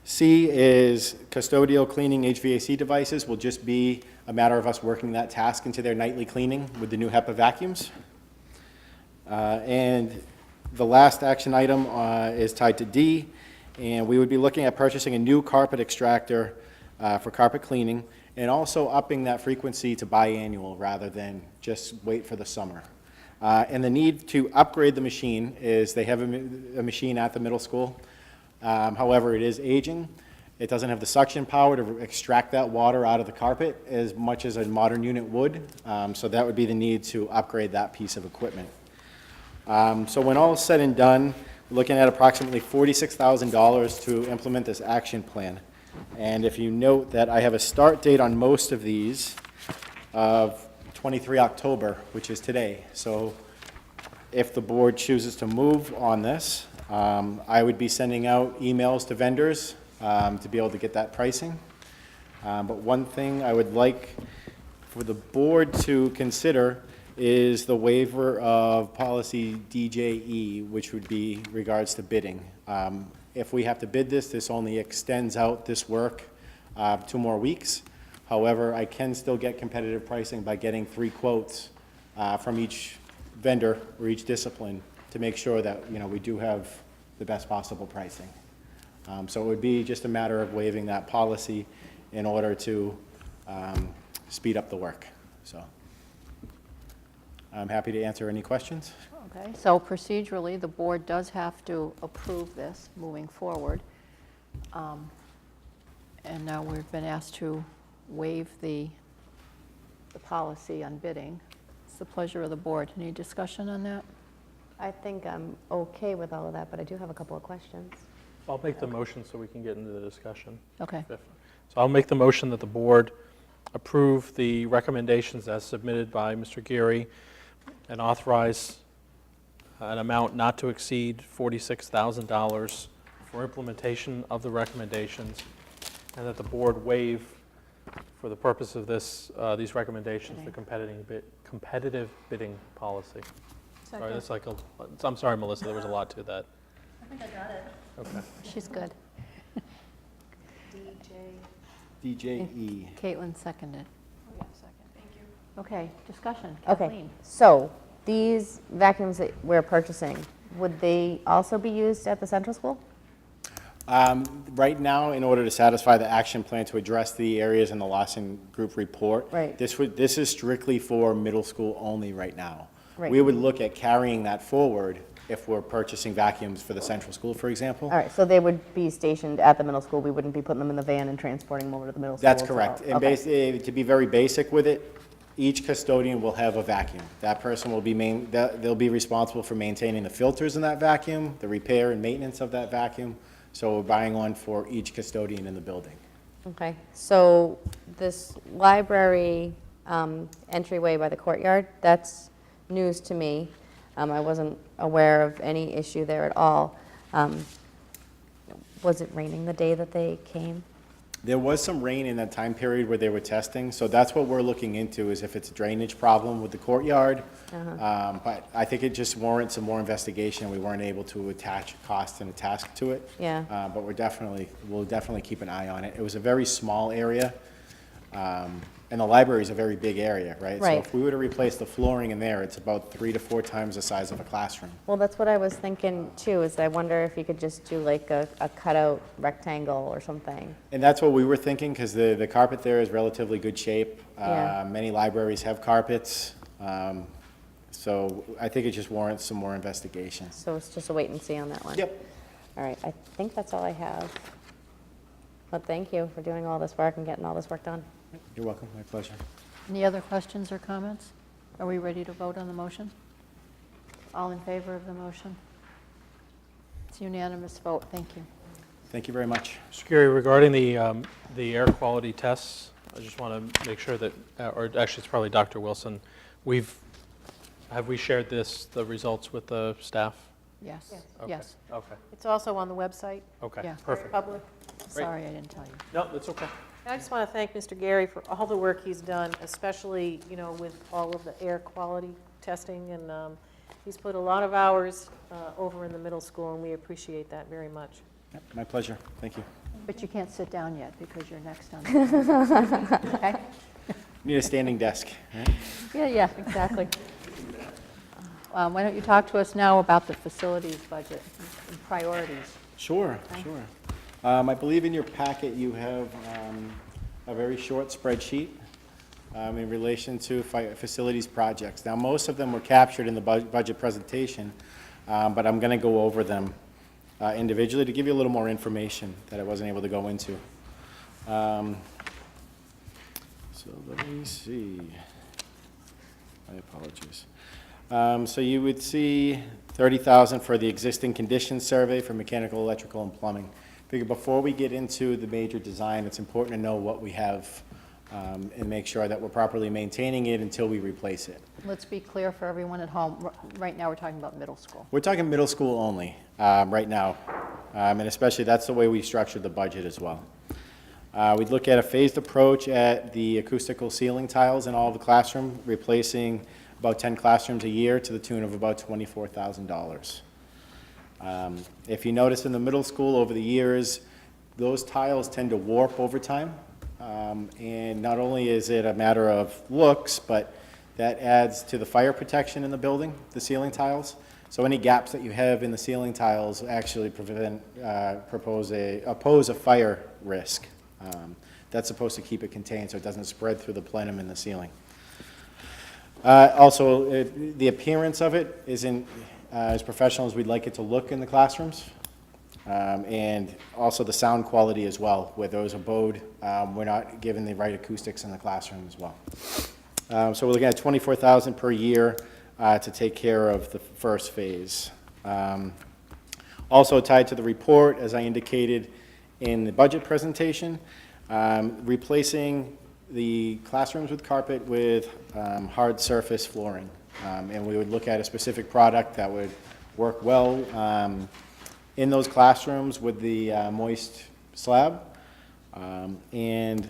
C is custodial cleaning HVAC devices will just be a matter of us working that task into their nightly cleaning with the new HEPA vacuums. And the last action item is tied to D, and we would be looking at purchasing a new carpet extractor for carpet cleaning, and also upping that frequency to biannual rather than just wait for the summer. And the need to upgrade the machine is they have a machine at the middle school. However, it is aging. It doesn't have the suction power to extract that water out of the carpet as much as a modern unit would. So that would be the need to upgrade that piece of equipment. So when all is said and done, we're looking at approximately $46,000 to implement this action plan. And if you note that I have a start date on most of these of 23 October, which is today. So if the board chooses to move on this, I would be sending out emails to vendors to be able to get that pricing. But one thing I would like for the board to consider is the waiver of policy DJE, which would be regards to bidding. If we have to bid this, this only extends out this work 2 more weeks. However, I can still get competitive pricing by getting 3 quotes from each vendor or each discipline to make sure that, you know, we do have the best possible pricing. So it would be just a matter of waiving that policy in order to speed up the work. So I'm happy to answer any questions. Okay, so procedurally, the board does have to approve this moving forward. And now we've been asked to waive the policy on bidding. It's the pleasure of the board. Any discussion on that? I think I'm okay with all of that, but I do have a couple of questions. I'll make the motion so we can get into the discussion. Okay. So I'll make the motion that the board approve the recommendations as submitted by Mr. Geary and authorize an amount not to exceed $46,000 for implementation of the recommendations, and that the board waive, for the purpose of this, these recommendations, the competitive bidding policy. Sorry, that's like I'm sorry, Melissa, there was a lot to that. I think I got it. Okay. She's good. DJE. Caitlin seconded. Oh, yeah, second, thank you. Okay, discussion. Okay, Kathleen. so these vacuums that we're purchasing, would they also be used at the central school? Right now, in order to satisfy the action plan to address the areas in the Lawson Group report, Right. this is strictly for middle school only right now. Right. We would look at carrying that forward if we're purchasing vacuums for the central school, for example. All right, so they would be stationed at the middle school. We wouldn't be putting them in the van and transporting them over to the middle school. That's so- correct. And okay. basically, to be very basic with it, each custodian will have a vacuum. That person will be they'll be responsible for maintaining the filters in that vacuum, the repair and maintenance of that vacuum. So we're buying one for each custodian in the building. Okay, so this library entryway by the courtyard, that's news to me. I wasn't aware of any issue there at all. Was it raining the day that they came? There was some rain in that time period where they were testing, so that's what we're looking into, is if it's a drainage problem with the courtyard. But I think it just warrants some more investigation. We weren't able to attach a cost and a task to it. Yeah. But we'll definitely keep an eye on it. It was a very small area, and the library is a very big area, right? So Right. if we were to replace the flooring in there, it's about 3 to 4 times the size of a classroom. Well, that's what I was thinking too, is I wonder if you could just do like a cutout rectangle or something. And that's what we were thinking, because the carpet there is relatively good shape. Yeah. Many libraries have carpets. So I think it just warrants some more investigation. So it's just a wait and see on that one? Yep. All right, I think that's all I have. But thank you for doing all this work and getting all this work done. You're welcome, my pleasure. Any other questions or comments? Are we ready to vote on the motion? All in favor of the motion? It's a unanimous vote, thank you. Thank you very much. Mr. Gary, regarding the air quality tests, I just want to make sure that, or actually it's probably Dr. Wilson, have we shared the results with the staff? Yes, Okay. yes. Okay, It's also on the website, okay, Yeah. perfect. public. Sorry, I didn't tell you. No, that's okay. I just want to thank Mr. Gary for all the work he's done, especially, with all of the air quality testing, and he's put a lot of hours over in the middle school, and we appreciate that very much. Yep, my pleasure. Thank you. But you can't sit down yet because you're next on the okay? Need a standing desk. Right? Yeah, exactly. Why don't you talk to us now about the facilities budget and priorities? Sure, sure. I believe in your packet you have a very short spreadsheet in relation to facilities projects. Now, most of them were captured in the budget presentation, but I'm going to go over them individually to give you a little more information that I wasn't able to go into. So let me see. My apologies. So you would see $30,000 for the existing conditions survey for mechanical, electrical, and plumbing. Figure before we get into the major design, it's important to know what we have and make sure that we're properly maintaining it until we replace it. Let's be clear for everyone at home. Right now, we're talking about middle school. We're talking middle school only right now, and especially that's the way we structured the budget as well. We'd look at a phased approach at the acoustical ceiling tiles in all of the classroom, replacing about 10 classrooms a year to the tune of about $24,000. If you notice in the middle school over the years, those tiles tend to warp over time. And not only is it a matter of looks, but that adds to the fire protection in the building, the ceiling tiles. So any gaps that you have in the ceiling tiles actually oppose a fire risk. That's supposed to keep it contained so it doesn't spread through the plenum in the ceiling. Also, the appearance of it isn't as professional as we'd like it to look in the classrooms. And also the sound quality as well. Where those are bowed, we're not given the right acoustics in the classroom as well. So we're looking at $24,000 per year to take care of the first phase. Also tied to the report, as I indicated in the budget presentation, replacing the classrooms with carpet with hard surface flooring. And we would look at a specific product that would work well in those classrooms with the moist slab. And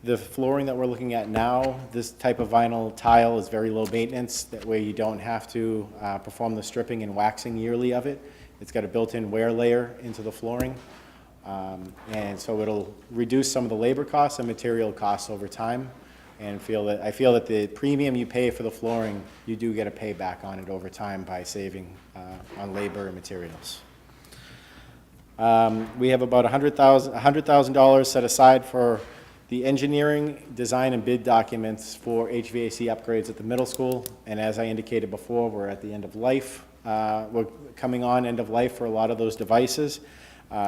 the flooring that we're looking at now, this type of vinyl tile is very low maintenance. That way you don't have to perform the stripping and waxing yearly of it. It's got a built-in wear layer into the flooring. And so it'll reduce some of the labor costs and material costs over time. And I feel that the premium you pay for the flooring, you do get a payback on it over time by saving on labor and materials. We have about $100,000 set aside for the engineering, design, and bid documents for HVAC upgrades at the middle school. And as I indicated before, we're at the end of life. We're coming on end of life for a lot of those devices.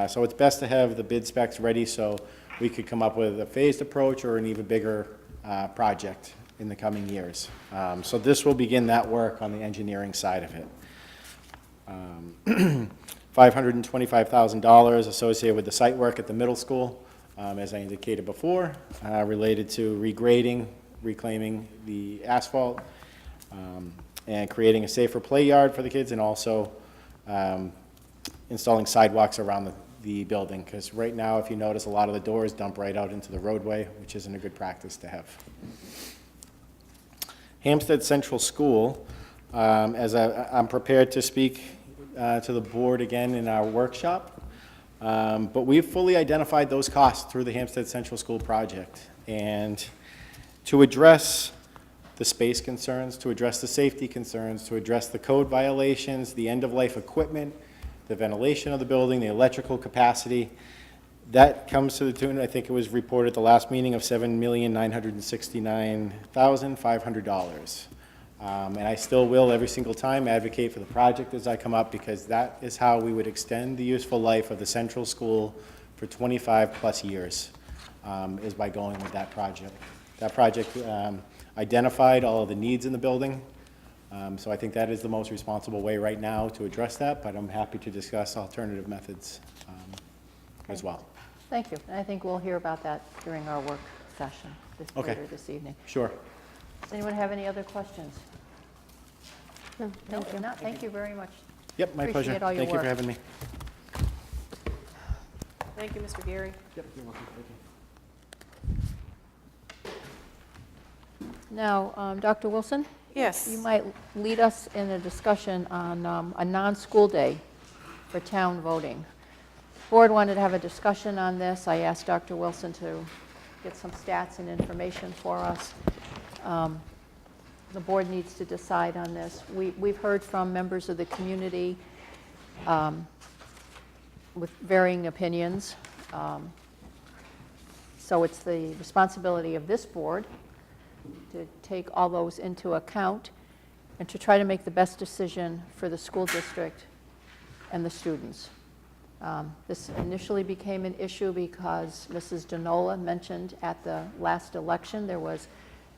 So it's best to have the bid specs ready so we could come up with a phased approach or an even bigger project in the coming years. So this will begin that work on the engineering side of it. $525,000 associated with the site work at the middle school, as I indicated before, related to regrading, reclaiming the asphalt, and creating a safer play yard for the kids, and also installing sidewalks around the building, because right now, if you notice, a lot of the doors dump right out into the roadway, which isn't a good practice to have. Hampstead Central School, as I'm prepared to speak to the board again in our workshop, but we've fully identified those costs through the Hampstead Central School project. And to address the space concerns, to address the safety concerns, to address the code violations, the end-of-life equipment, the ventilation of the building, the electrical capacity, that comes to the tune, I think it was reported at the last meeting, of $7,969,500. And I still will, every single time, advocate for the project as I come up, because that is how we would extend the useful life of the central school for 25-plus years, is by going with that project. That project identified all of the needs in the building, so I think that is the most responsible way right now to address that, but I'm happy to discuss alternative methods as well. Thank you. And I think we'll hear about that during our work session later this evening. Sure. Does anyone have any other questions? No, thank you. Not, thank you very much. Yep, my pleasure. Appreciate all your Thank you for work. having me. Thank you, Mr. Geary. Yep, you're welcome. Thank you. Now, Dr. Wilson? Yes. You might lead us in a discussion on a non-school day for town voting. Board wanted to have a discussion on this. I asked Dr. Wilson to get some stats and information for us. The board needs to decide on this. We've heard from members of the community with varying opinions. So it's the responsibility of this board to take all those into account and to try to make the best decision for the school district and the students. This initially became an issue because Mrs. Denola mentioned at the last election there was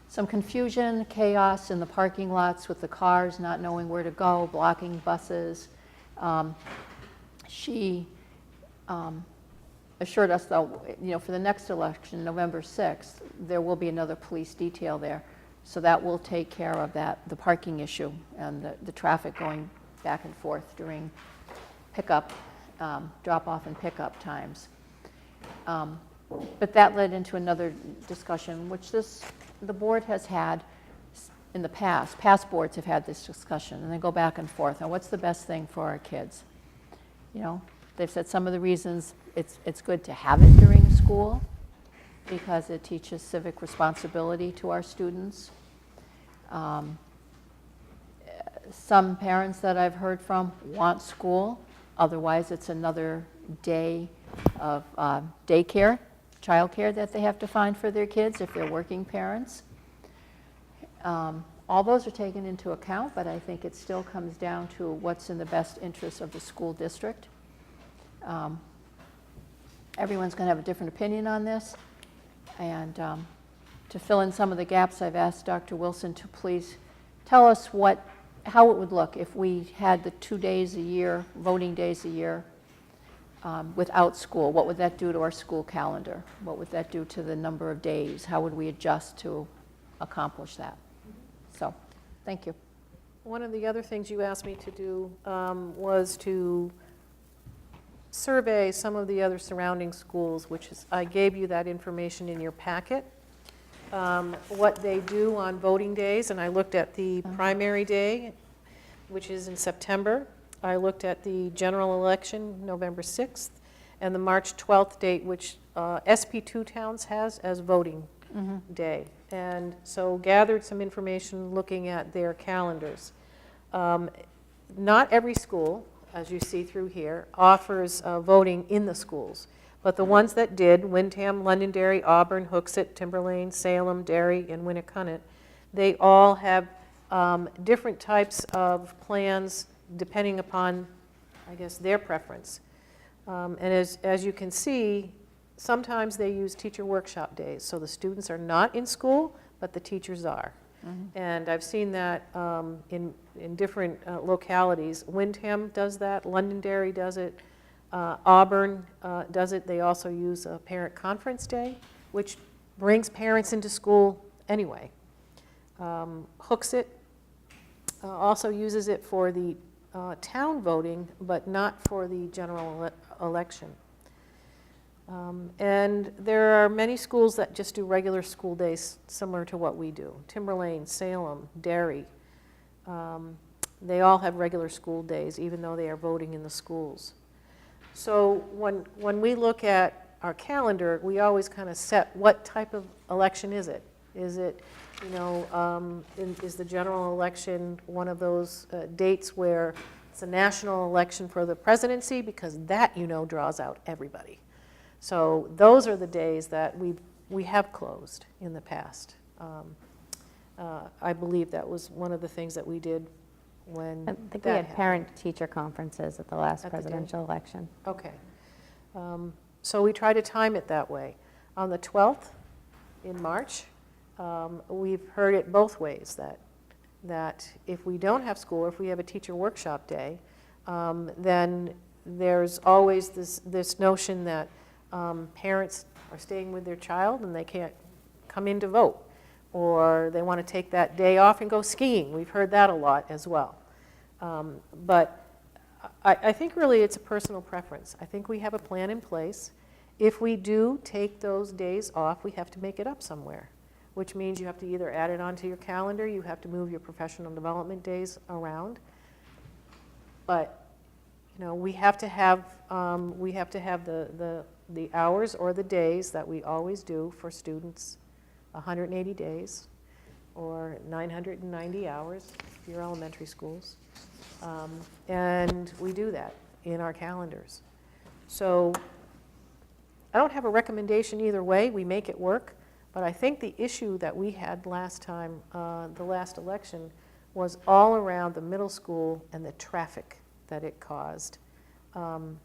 some confusion, chaos in the parking lots with the cars not knowing where to go, blocking buses. She assured us, though, for the next election, November 6th, there will be another police detail there. So that will take care of the parking issue and the traffic going back and forth during pickup, drop-off and pickup times. But that led into another discussion, which the board has had in the past. Past boards have had this discussion, and they go back and forth on what's the best thing for our kids. They've said some of the reasons it's good to have it during school because it teaches civic responsibility to our students. Some parents that I've heard from want school, otherwise it's another day of daycare, childcare that they have to find for their kids if they're working parents. All those are taken into account, but I think it still comes down to what's in the best interest of the school district. Everyone's going to have a different opinion on this, and to fill in some of the gaps, I've asked Dr. Wilson to please tell us how it would look if we had the 2 days a year, voting days a year, without school. What would that do to our school calendar? What would that do to the number of days? How would we adjust to accomplish that? So, thank you. One of the other things you asked me to do was to survey some of the other surrounding schools, I gave you that information in your packet. What they do on voting days, and I looked at the primary day, which is in September. I looked at the general election, November 6th, and the March 12th date, which SP2 Towns has as voting day. And so gathered some information looking at their calendars. Not every school, as you see through here, offers voting in the schools. But the ones that did, Windham, Londonderry, Auburn, Hooksett, Timberlane, Salem, Derry, and Winnicott, they all have different types of plans depending upon, I guess, their preference. And as you can see, sometimes they use teacher workshop days. So the students are not in school, but the teachers are. And I've seen that in different localities. Windham does that, Londonderry does it, Auburn does it. They also use a parent conference day, which brings parents into school anyway. Hooksett also uses it for the town voting, but not for the general election. And there are many schools that just do regular school days similar to what we do. Timberlane, Salem, Derry, they all have regular school days even though they are voting in the schools. So when we look at our calendar, we always kind of set what type of election is it? Is it, is the general election one of those dates where it's a national election for the presidency? Because that, draws out everybody. So those are the days that we have closed in the past. I believe that was one of the things that we did when I think we that had happened. parent-teacher conferences at the last At the day. presidential election. Okay. So we try to time it that way. On the 12th in March, we've heard it both ways, that if we don't have school, or if we have a teacher workshop day, then there's always this notion that parents are staying with their child and they can't come in to vote, or they want to take that day off and go skiing. We've heard that a lot as well. But I think really it's a personal preference. I think we have a plan in place. If we do take those days off, we have to make it up somewhere, which means you have to either add it onto your calendar, you have to move your professional development days around. But, you know, we have to have the hours or the days that we always do for students, 180 days or 990 hours if you're elementary schools. And we do that in our calendars. So I don't have a recommendation either way. We make it work. But I think the issue that we had last time, the last election, was all around the middle school and the traffic that it caused. And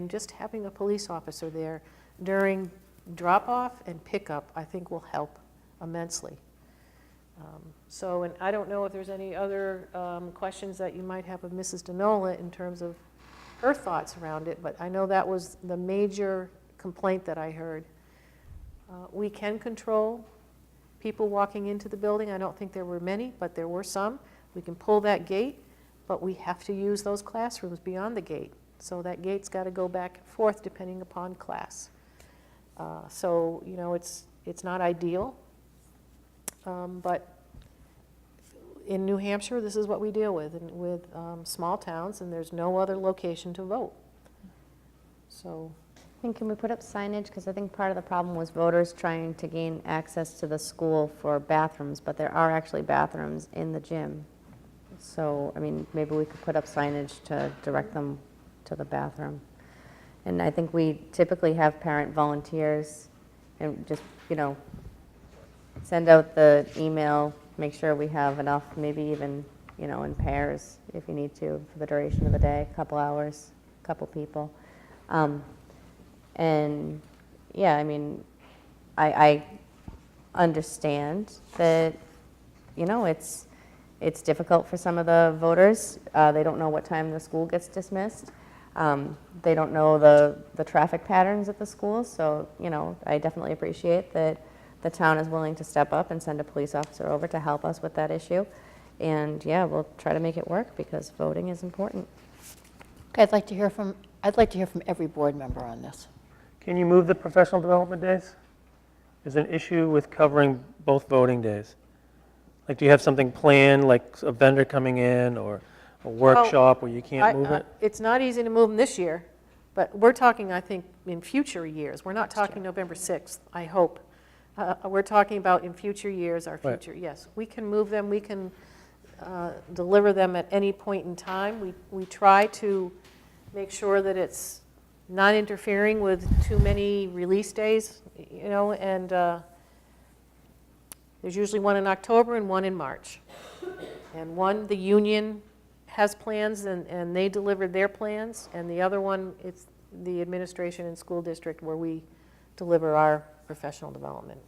just having a police officer there during drop-off and pickup, I think will help immensely. So, and I don't know if there's any other questions that you might have of Mrs. DeNola in terms of her thoughts around it, but I know that was the major complaint that I heard. We can control people walking into the building. I don't think there were many, but there were some. We can pull that gate, but we have to use those classrooms beyond the gate. So that gate's got to go back and forth depending upon class. So, you know, it's not ideal, but in New Hampshire, this is what we deal with, and with small towns, and there's no other location to vote. So, I think, can we put up signage? Because I think part of the problem was voters trying to gain access to the school for bathrooms, but there are actually bathrooms in the gym. So, I mean, maybe we could put up signage to direct them to the bathroom. And I think we typically have parent volunteers and just, you know, send out the email, make sure we have enough, maybe even, you know, in pairs if you need to for the duration of the day, a couple hours, a couple people. And yeah, I mean, I understand that, you know, it's difficult for some of the voters. They don't know what time the school gets dismissed. They don't know the traffic patterns at the school. So, you know, I definitely appreciate that the town is willing to step up and send a police officer over to help us with that issue. And yeah, we'll try to make it work because voting is important. Okay, I'd like to hear from every board member on this. Can you move the professional development days? Is there an issue with covering both voting days? Like, do you have something planned, like a vendor coming in or a workshop where you can't move it? It's not easy to move them this year, but we're talking, I think, in future years. We're not talking November 6th, I hope. We're talking about in future years, our future, yes. We can move them, we can deliver them at any point in time. We try to make sure that it's not interfering with too many release days, you know, and there's usually one in October and one in March. And one, the union has plans and they delivered their plans, and the other one, it's the administration and school district where we deliver our professional development.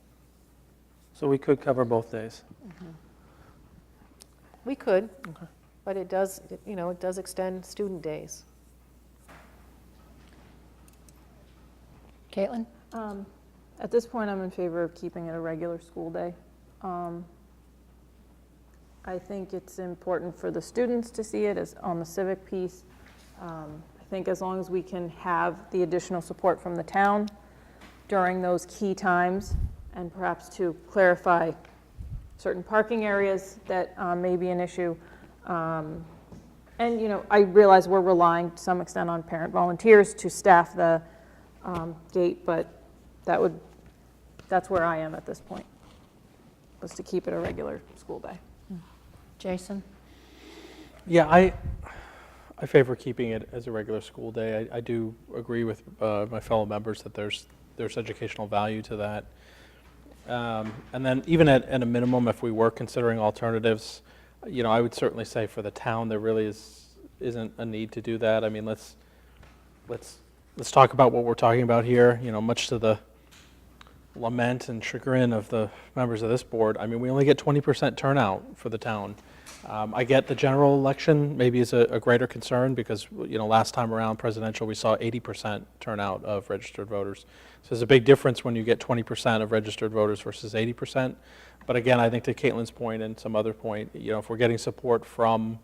So we could cover both days. We could, but it does, you know, it does extend student days. Caitlin? At this point, I'm in favor of keeping it a regular school day. I think it's important for the students to see it as on the civic piece. I think as long as we can have the additional support from the town during those key times, and perhaps to clarify certain parking areas that may be an issue. And, you know, I realize we're relying to some extent on parent volunteers to staff the gate, but that's where I am at this point, was to keep it a regular school day. Jason? Yeah, I favor keeping it as a regular school day. I do agree with my fellow members that there's educational value to that. And then even at a minimum, if we were considering alternatives, I would certainly say for the town, there really isn't a need to do that. I mean, let's talk about what we're talking about here, much to the lament and chagrin of the members of this board. I mean, we only get 20% turnout for the town. I get the general election maybe is a greater concern because, last time around presidential, we saw 80% turnout of registered voters. So there's a big difference when you get 20% of registered voters versus 80%. But again, I think to Caitlin's point and some other point, if we're getting support from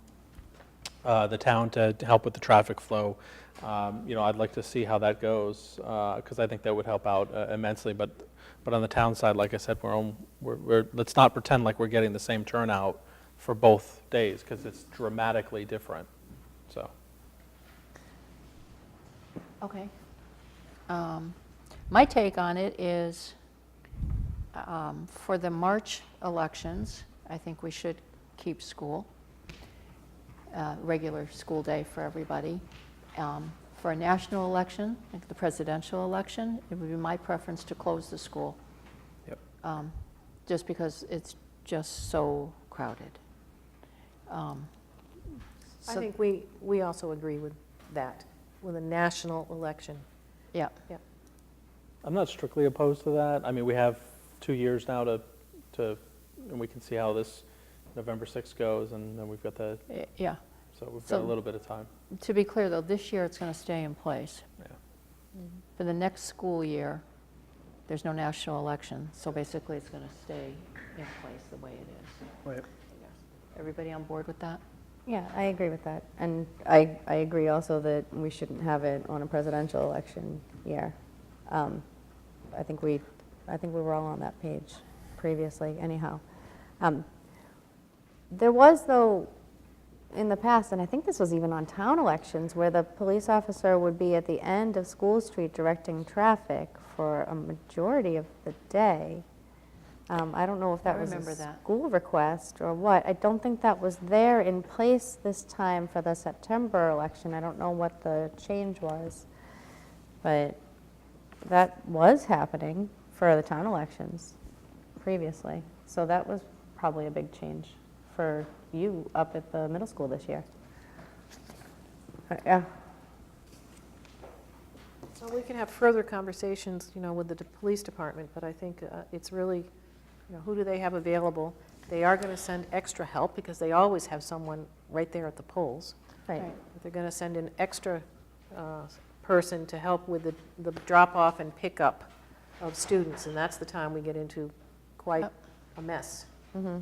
the town to help with the traffic flow, I'd like to see how that goes because I think that would help out immensely. But on the town side, like I said, let's not pretend like we're getting the same turnout for both days because it's dramatically different. So. Okay. My take on it is for the March elections, I think we should keep school, regular school day for everybody. For a national election, like the presidential election, it would be my preference to close the school. Yep. Just because it's just so crowded. I think we also agree with that, with a national election. Yeah. Yeah. I'm not strictly opposed to that. I mean, we have 2 years now to and we can see how this November 6th goes, and then we've got the, Yeah. so we've got a little bit of time. To be clear, though, this year it's going to stay in place. Yeah. For the next school year, there's no national election, so basically it's going to stay in place the way it is. Right. Everybody on board with that? Yeah, I agree with that. And I agree also that we shouldn't have it on a presidential election year. I think we were all on that page previously anyhow. There was, though, in the past, and I think this was even on town elections, where the police officer would be at the end of School Street directing traffic for a majority of the day. I don't know if that was a school request or what. I don't think that was there in place this time for the September election. I don't know what the change was, but that was happening for the town elections previously. So that was probably a big change for you up at the middle school this year. Yeah. So we can have further conversations, with the police department, but I think it's really, who do they have available? They are going to send extra help because they always have someone right there at the polls. Right. But they're going to send an extra person to help with the drop-off and pickup of students, and that's the time we get into quite a mess. Mm-hmm.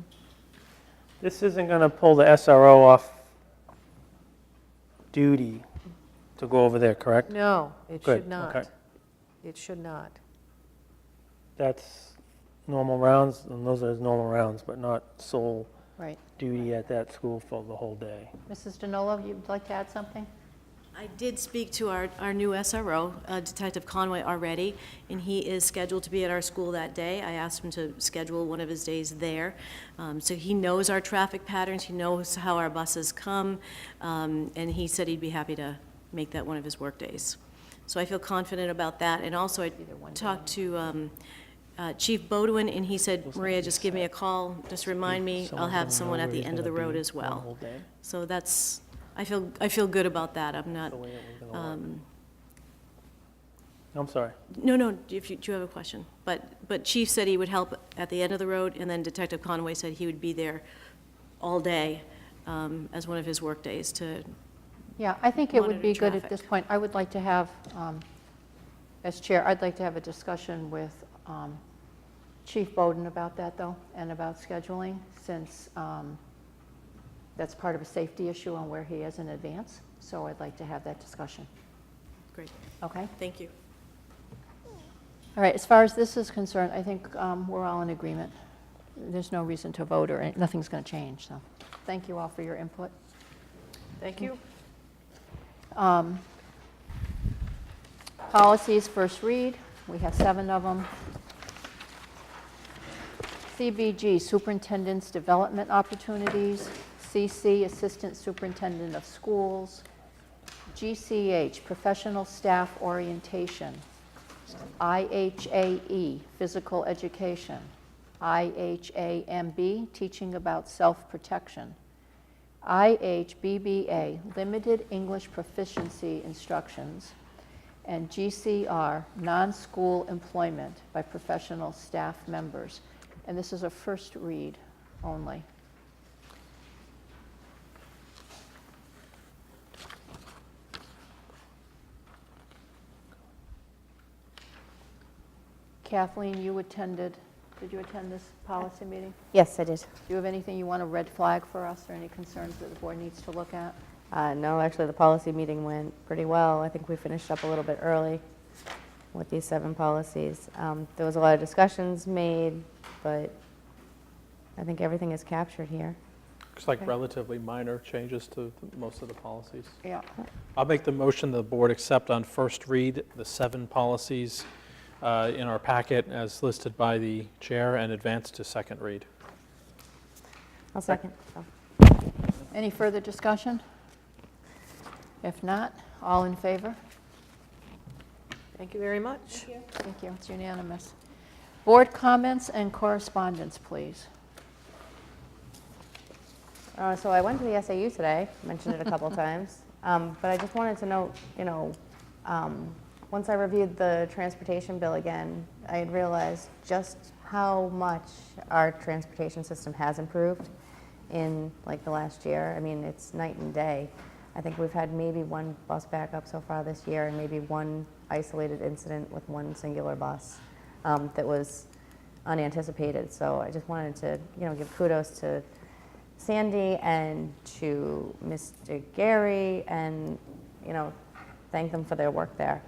This isn't going to pull the SRO off duty to go over there, correct? No, it Good, should not. okay. It should not. That's normal rounds, and those are normal rounds, but not sole Right. duty at that school for the whole day. Mrs. DeNola, you'd like to add something? I did speak to our new SRO, Detective Conway, already, and he is scheduled to be at our school that day. I asked him to schedule one of his days there. So he knows our traffic patterns, he knows how our buses come, and he said he'd be happy to make that one of his work days. So I feel confident about that. And also I talked to Chief Bodwin, and he said, Maria, just give me a call, just remind me, I'll have someone at the end of the road as well. So that's, I feel good about that. I'm not, I'm sorry. no, do you have a question? But Chief said he would help at the end of the road, and then Detective Conway said he would be there all day as one of his work days to. Yeah, I think it would be monitor good at this traffic. point. I would like to have, as chair, I'd like to have a discussion with Chief Bowden about that, though, and about scheduling, since that's part of a safety issue on where he is in advance. So I'd like to have that discussion. Great, Okay? thank you. All right, as far as this is concerned, I think we're all in agreement. There's no reason to vote, or nothing's going to change, so thank you all for your input. Thank you. Policies, first read. We have 7 of them. CBG, Superintendent's Development Opportunities. CC, Assistant Superintendent of Schools. GCH, Professional Staff Orientation. IHAE, physical education. IHAMB, teaching about self-protection. IHBBA, limited English proficiency instructions. And GCR, non-school employment by professional staff members. And this is a first read only. Kathleen, you attended, did you attend this policy meeting? Yes, I did. Do you have anything you want to red flag for us, or any concerns that the board needs to look at? No, actually, the policy meeting went pretty well. I think we finished up a little bit early with these 7 policies. There was a lot of discussions made, but I think everything is captured here. Looks like relatively minor changes to most of the policies. Yeah. I'll make the motion the board accept on first read the 7 policies in our packet as listed by the chair and advance to second read. I'll second. Any further discussion? If not, all in favor? Thank you very much. Thank you, it's unanimous. Board comments and correspondence, please. So I went to the SAU today, mentioned it a couple times, but I just wanted to note, once I reviewed the transportation bill again, I had realized just how much our transportation system has improved in like the last year. I mean, it's night and day. I think we've had maybe 1 bus backup so far this year, and maybe 1 isolated incident with 1 singular bus that was unanticipated. So I just wanted to, give kudos to Sandy and to Mr. Gary, and thank them for their work there.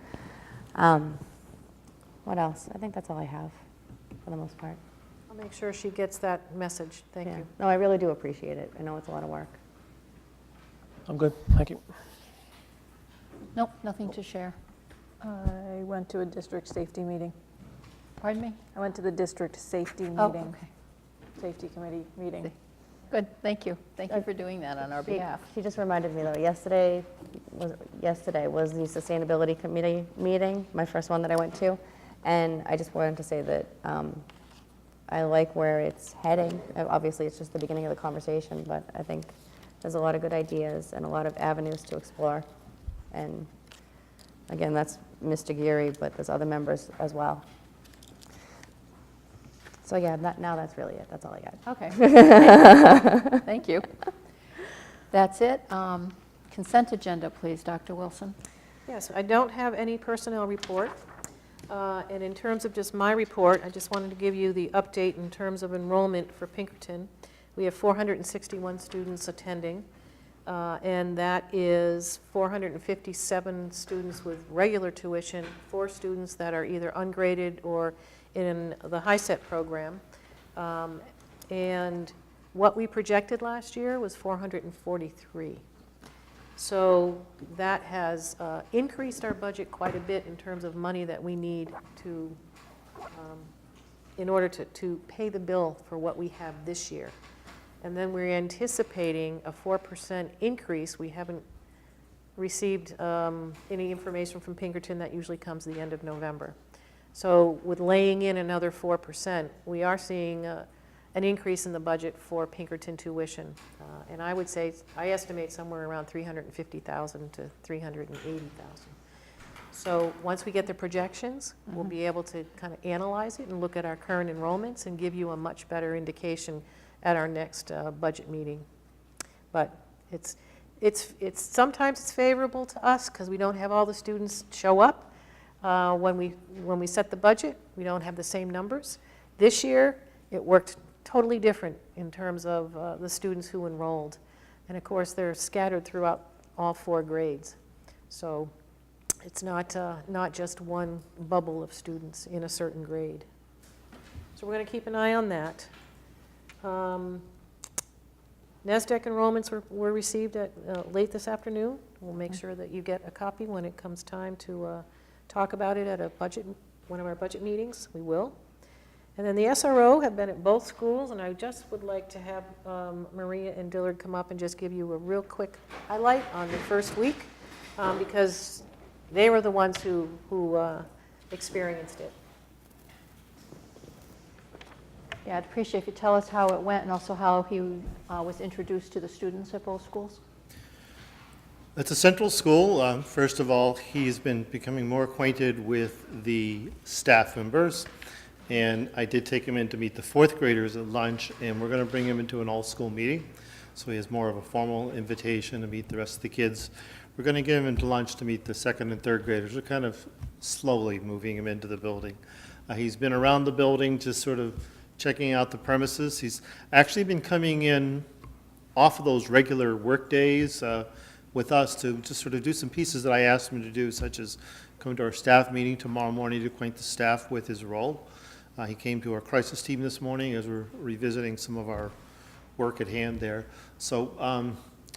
What else? I think that's all I have for the most part. I'll make sure she gets that message. Thank you. No, I really do appreciate it. I know it's a lot of work. I'm good, thank you. Nope, nothing to share. I went to a district safety meeting. Pardon me? I went to the district safety meeting. Oh, okay. Safety committee meeting. Good, thank you. Thank you for doing that on our behalf. She just reminded me, though, yesterday was the Sustainability Committee meeting, my first one that I went to, and I just wanted to say that I like where it's heading. Obviously, it's just the beginning of the conversation, but I think there's a lot of good ideas and a lot of avenues to explore. And again, that's Mr. Geary, but there's other members as well. So yeah, now that's really it. That's all I got. Okay. Thank you. That's it. Consent agenda, please, Dr. Wilson. Yes, I don't have any personnel report. And in terms of just my report, I just wanted to give you the update in terms of enrollment for Pinkerton. We have 461 students attending, and that is 457 students with regular tuition, 4 students that are either ungraded or in the HSDB program. And what we projected last year was 443. So that has increased our budget quite a bit in terms of money that we need to, in order to pay the bill for what we have this year. And then we're anticipating a 4% increase. We haven't received any information from Pinkerton. That usually comes the end of November. So with laying in another 4%, we are seeing an increase in the budget for Pinkerton tuition. And I would say, I estimate somewhere around $350,000 to $380,000. So once we get the projections, we'll be able to kind of analyze it and look at our current enrollments and give you a much better indication at our next budget meeting. But it's sometimes it's favorable to us because we don't have all the students show up. When we set the budget, we don't have the same numbers. This year, it worked totally different in terms of the students who enrolled. And of course, they're scattered throughout all 4 grades. So it's not just one bubble of students in a certain grade. So we're going to keep an eye on that. NASDAQ enrollments were received late this afternoon. We'll make sure that you get a copy when it comes time to talk about it at one of our budget meetings. We will. And then the SRO have been at both schools, and I just would like to have Maria and Dillard come up and just give you a real quick highlight on the first week, because they were the ones who experienced it. Yeah, I'd appreciate if you tell us how it went and also how he was introduced to the students at both schools. It's a central school. First of all, he's been becoming more acquainted with the staff members, and I did take him in to meet the fourth graders at lunch, and we're going to bring him into an all-school meeting, so he has more of a formal invitation to meet the rest of the kids. We're going to get him into lunch to meet the second and third graders. We're kind of slowly moving him into the building. He's been around the building just sort of checking out the premises. He's actually been coming in off of those regular work days with us to just sort of do some pieces that I asked him to do, such as come to our staff meeting tomorrow morning to acquaint the staff with his role. He came to our crisis team this morning as we're revisiting some of our work at hand there. So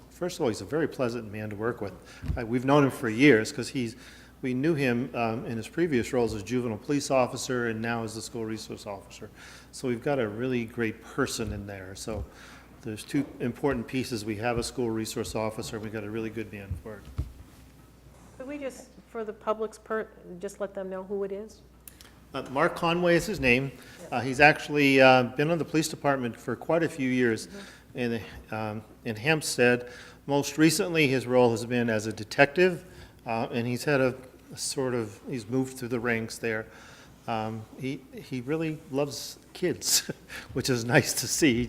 first of all, he's a very pleasant man to work with. We've known him for years because we knew him in his previous roles as juvenile police officer and now as the school resource officer. So we've got a really great person in there. So there's two important pieces. We have a school resource officer, and we've got a really good man for it. Could we just, for the public's just let them know who it is? Mark Conway is his name. He's actually been on the police department for quite a few years in Hempstead. Most recently, his role has been as a detective, and he's had he's moved through the ranks there. He really loves kids, which is nice to see.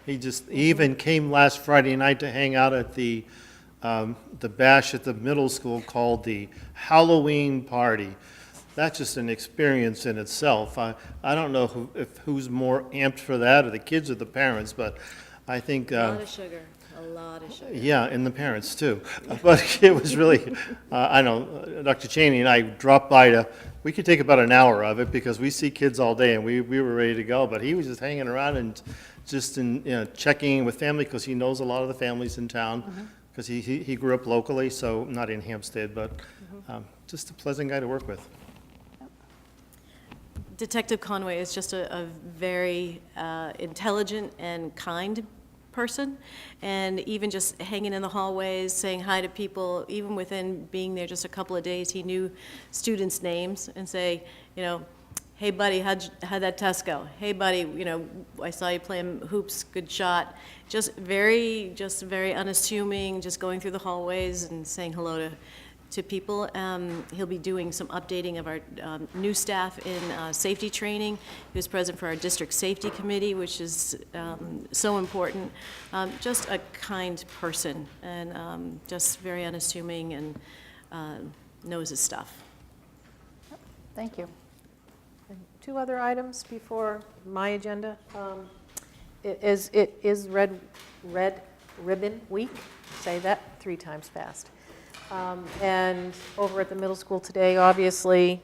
He even came last Friday night to hang out at the bash at the middle school called the Halloween party. That's just an experience in itself. I don't know who's more amped for that, or the kids or the parents, but I think A lot of sugar. A lot of sugar. yeah, and the parents too. But it was really, I know, Dr. Cheney and I dropped by we could take about an hour of it because we see kids all day and we were ready to go. But he was just hanging around and just checking in with family because he knows a lot of the families in town because he grew up locally, so not in Hampstead, but just a pleasant guy to work with. Detective Conway is just a very intelligent and kind person, and even just hanging in the hallways, saying hi to people, even within being there just a couple of days, he knew students' names and say, hey buddy, how'd that test go? Hey buddy, I saw you playing hoops, good shot. Just very unassuming, just going through the hallways and saying hello to people. He'll be doing some updating of our new staff in safety training. He was present for our district safety committee, which is so important. Just a kind person and just very unassuming and knows his stuff. Thank you. And 2 other items before my agenda. It is Red Ribbon Week. Say that 3 times fast. And over at the middle school today, obviously,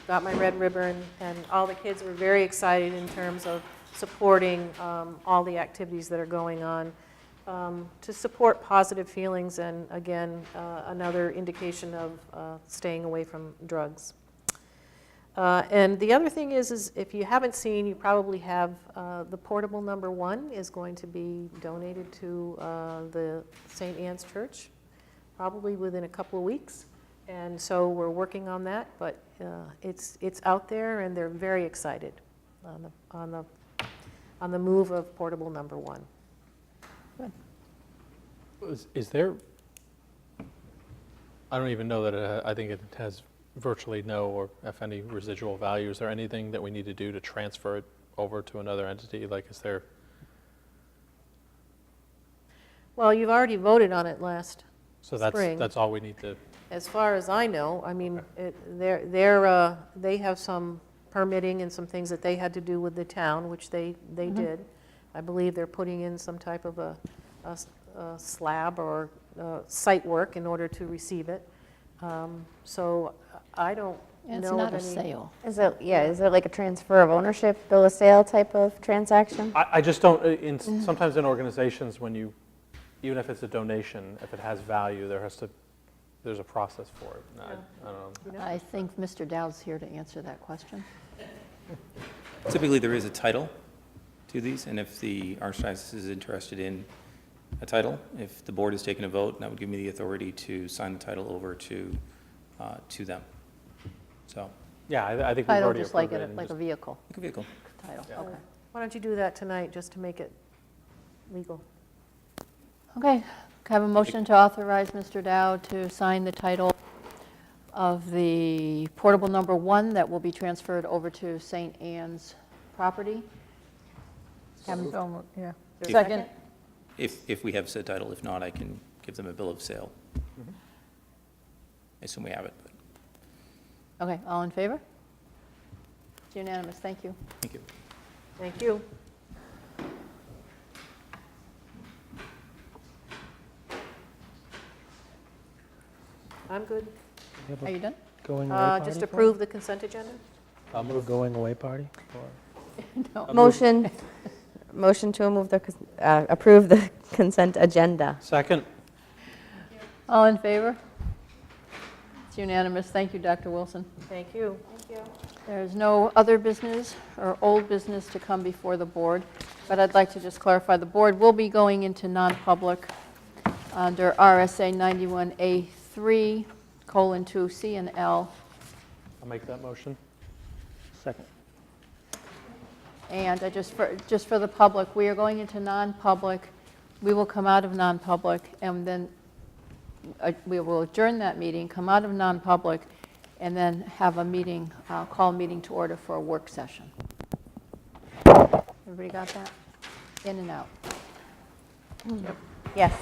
got my red ribbon, and all the kids were very excited in terms of supporting all the activities that are going on to support positive feelings and, again, another indication of staying away from drugs. And the other thing is if you haven't seen, you probably have the portable number 1 is going to be donated to the St. Anne's Church, probably within a couple of weeks, and so we're working on that. But it's out there, and they're very excited on the move of portable number 1. Good. Is there, I don't even know that I think it has virtually no or if any residual value. Is there anything that we need to do to transfer it over to another entity? Like, is there? Well, you've already voted on it last So spring. that's all we need to. As far as I know, I mean, they have some permitting and some things that they had to do with the town, which they did. I believe they're putting in some type of a slab or site work in order to receive it. So I don't know. It's not a sale. Is it like a transfer of ownership, bill of sale type of transaction? I just don't. Sometimes in organizations, even if it's a donation, if it has value, there's a process for it. I don't know. I think Mr. Dowd's here to answer that question. Typically, there is a title to these, and if the Archdiocese is interested in a title, if the board has taken a vote, that would give me the authority to sign the title over to them. So Yeah, I think we've Title, already just like approved it. a, and like a just- vehicle Like a vehicle. title, Yeah. okay. Why don't you do that tonight, just to make it legal? Okay, can I have a motion to authorize Mr. Dow to sign the title of the portable number 1 that will be transferred over to St. Anne's property? So moved, yeah. Is there a Second? If we have said title, if not, I can give them a bill of sale. I assume we have it, but Okay, all in favor? It's unanimous, thank you. thank you. Thank you. I'm good. Are you done? Going away party? Just for approve the consent agenda? it? I'll move going away party? No. Motion to approve the consent agenda. Second? All in favor? It's unanimous, thank you, Dr. Wilson. Thank you. There's no other business or old business to come before the board, but I'd like to just clarify, the board will be going into non-public under RSA 91A3:2 C and L. I'll make that motion. Second. And just for the public, we are going into non-public. We will come out of non-public, and then we will adjourn that meeting, come out of non-public, and then have a meeting, call a meeting to order for a work session. Everybody got that? In and out. Yes.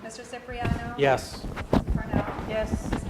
Mr. Cipriano? Yes. Parnell? Yes. Ms.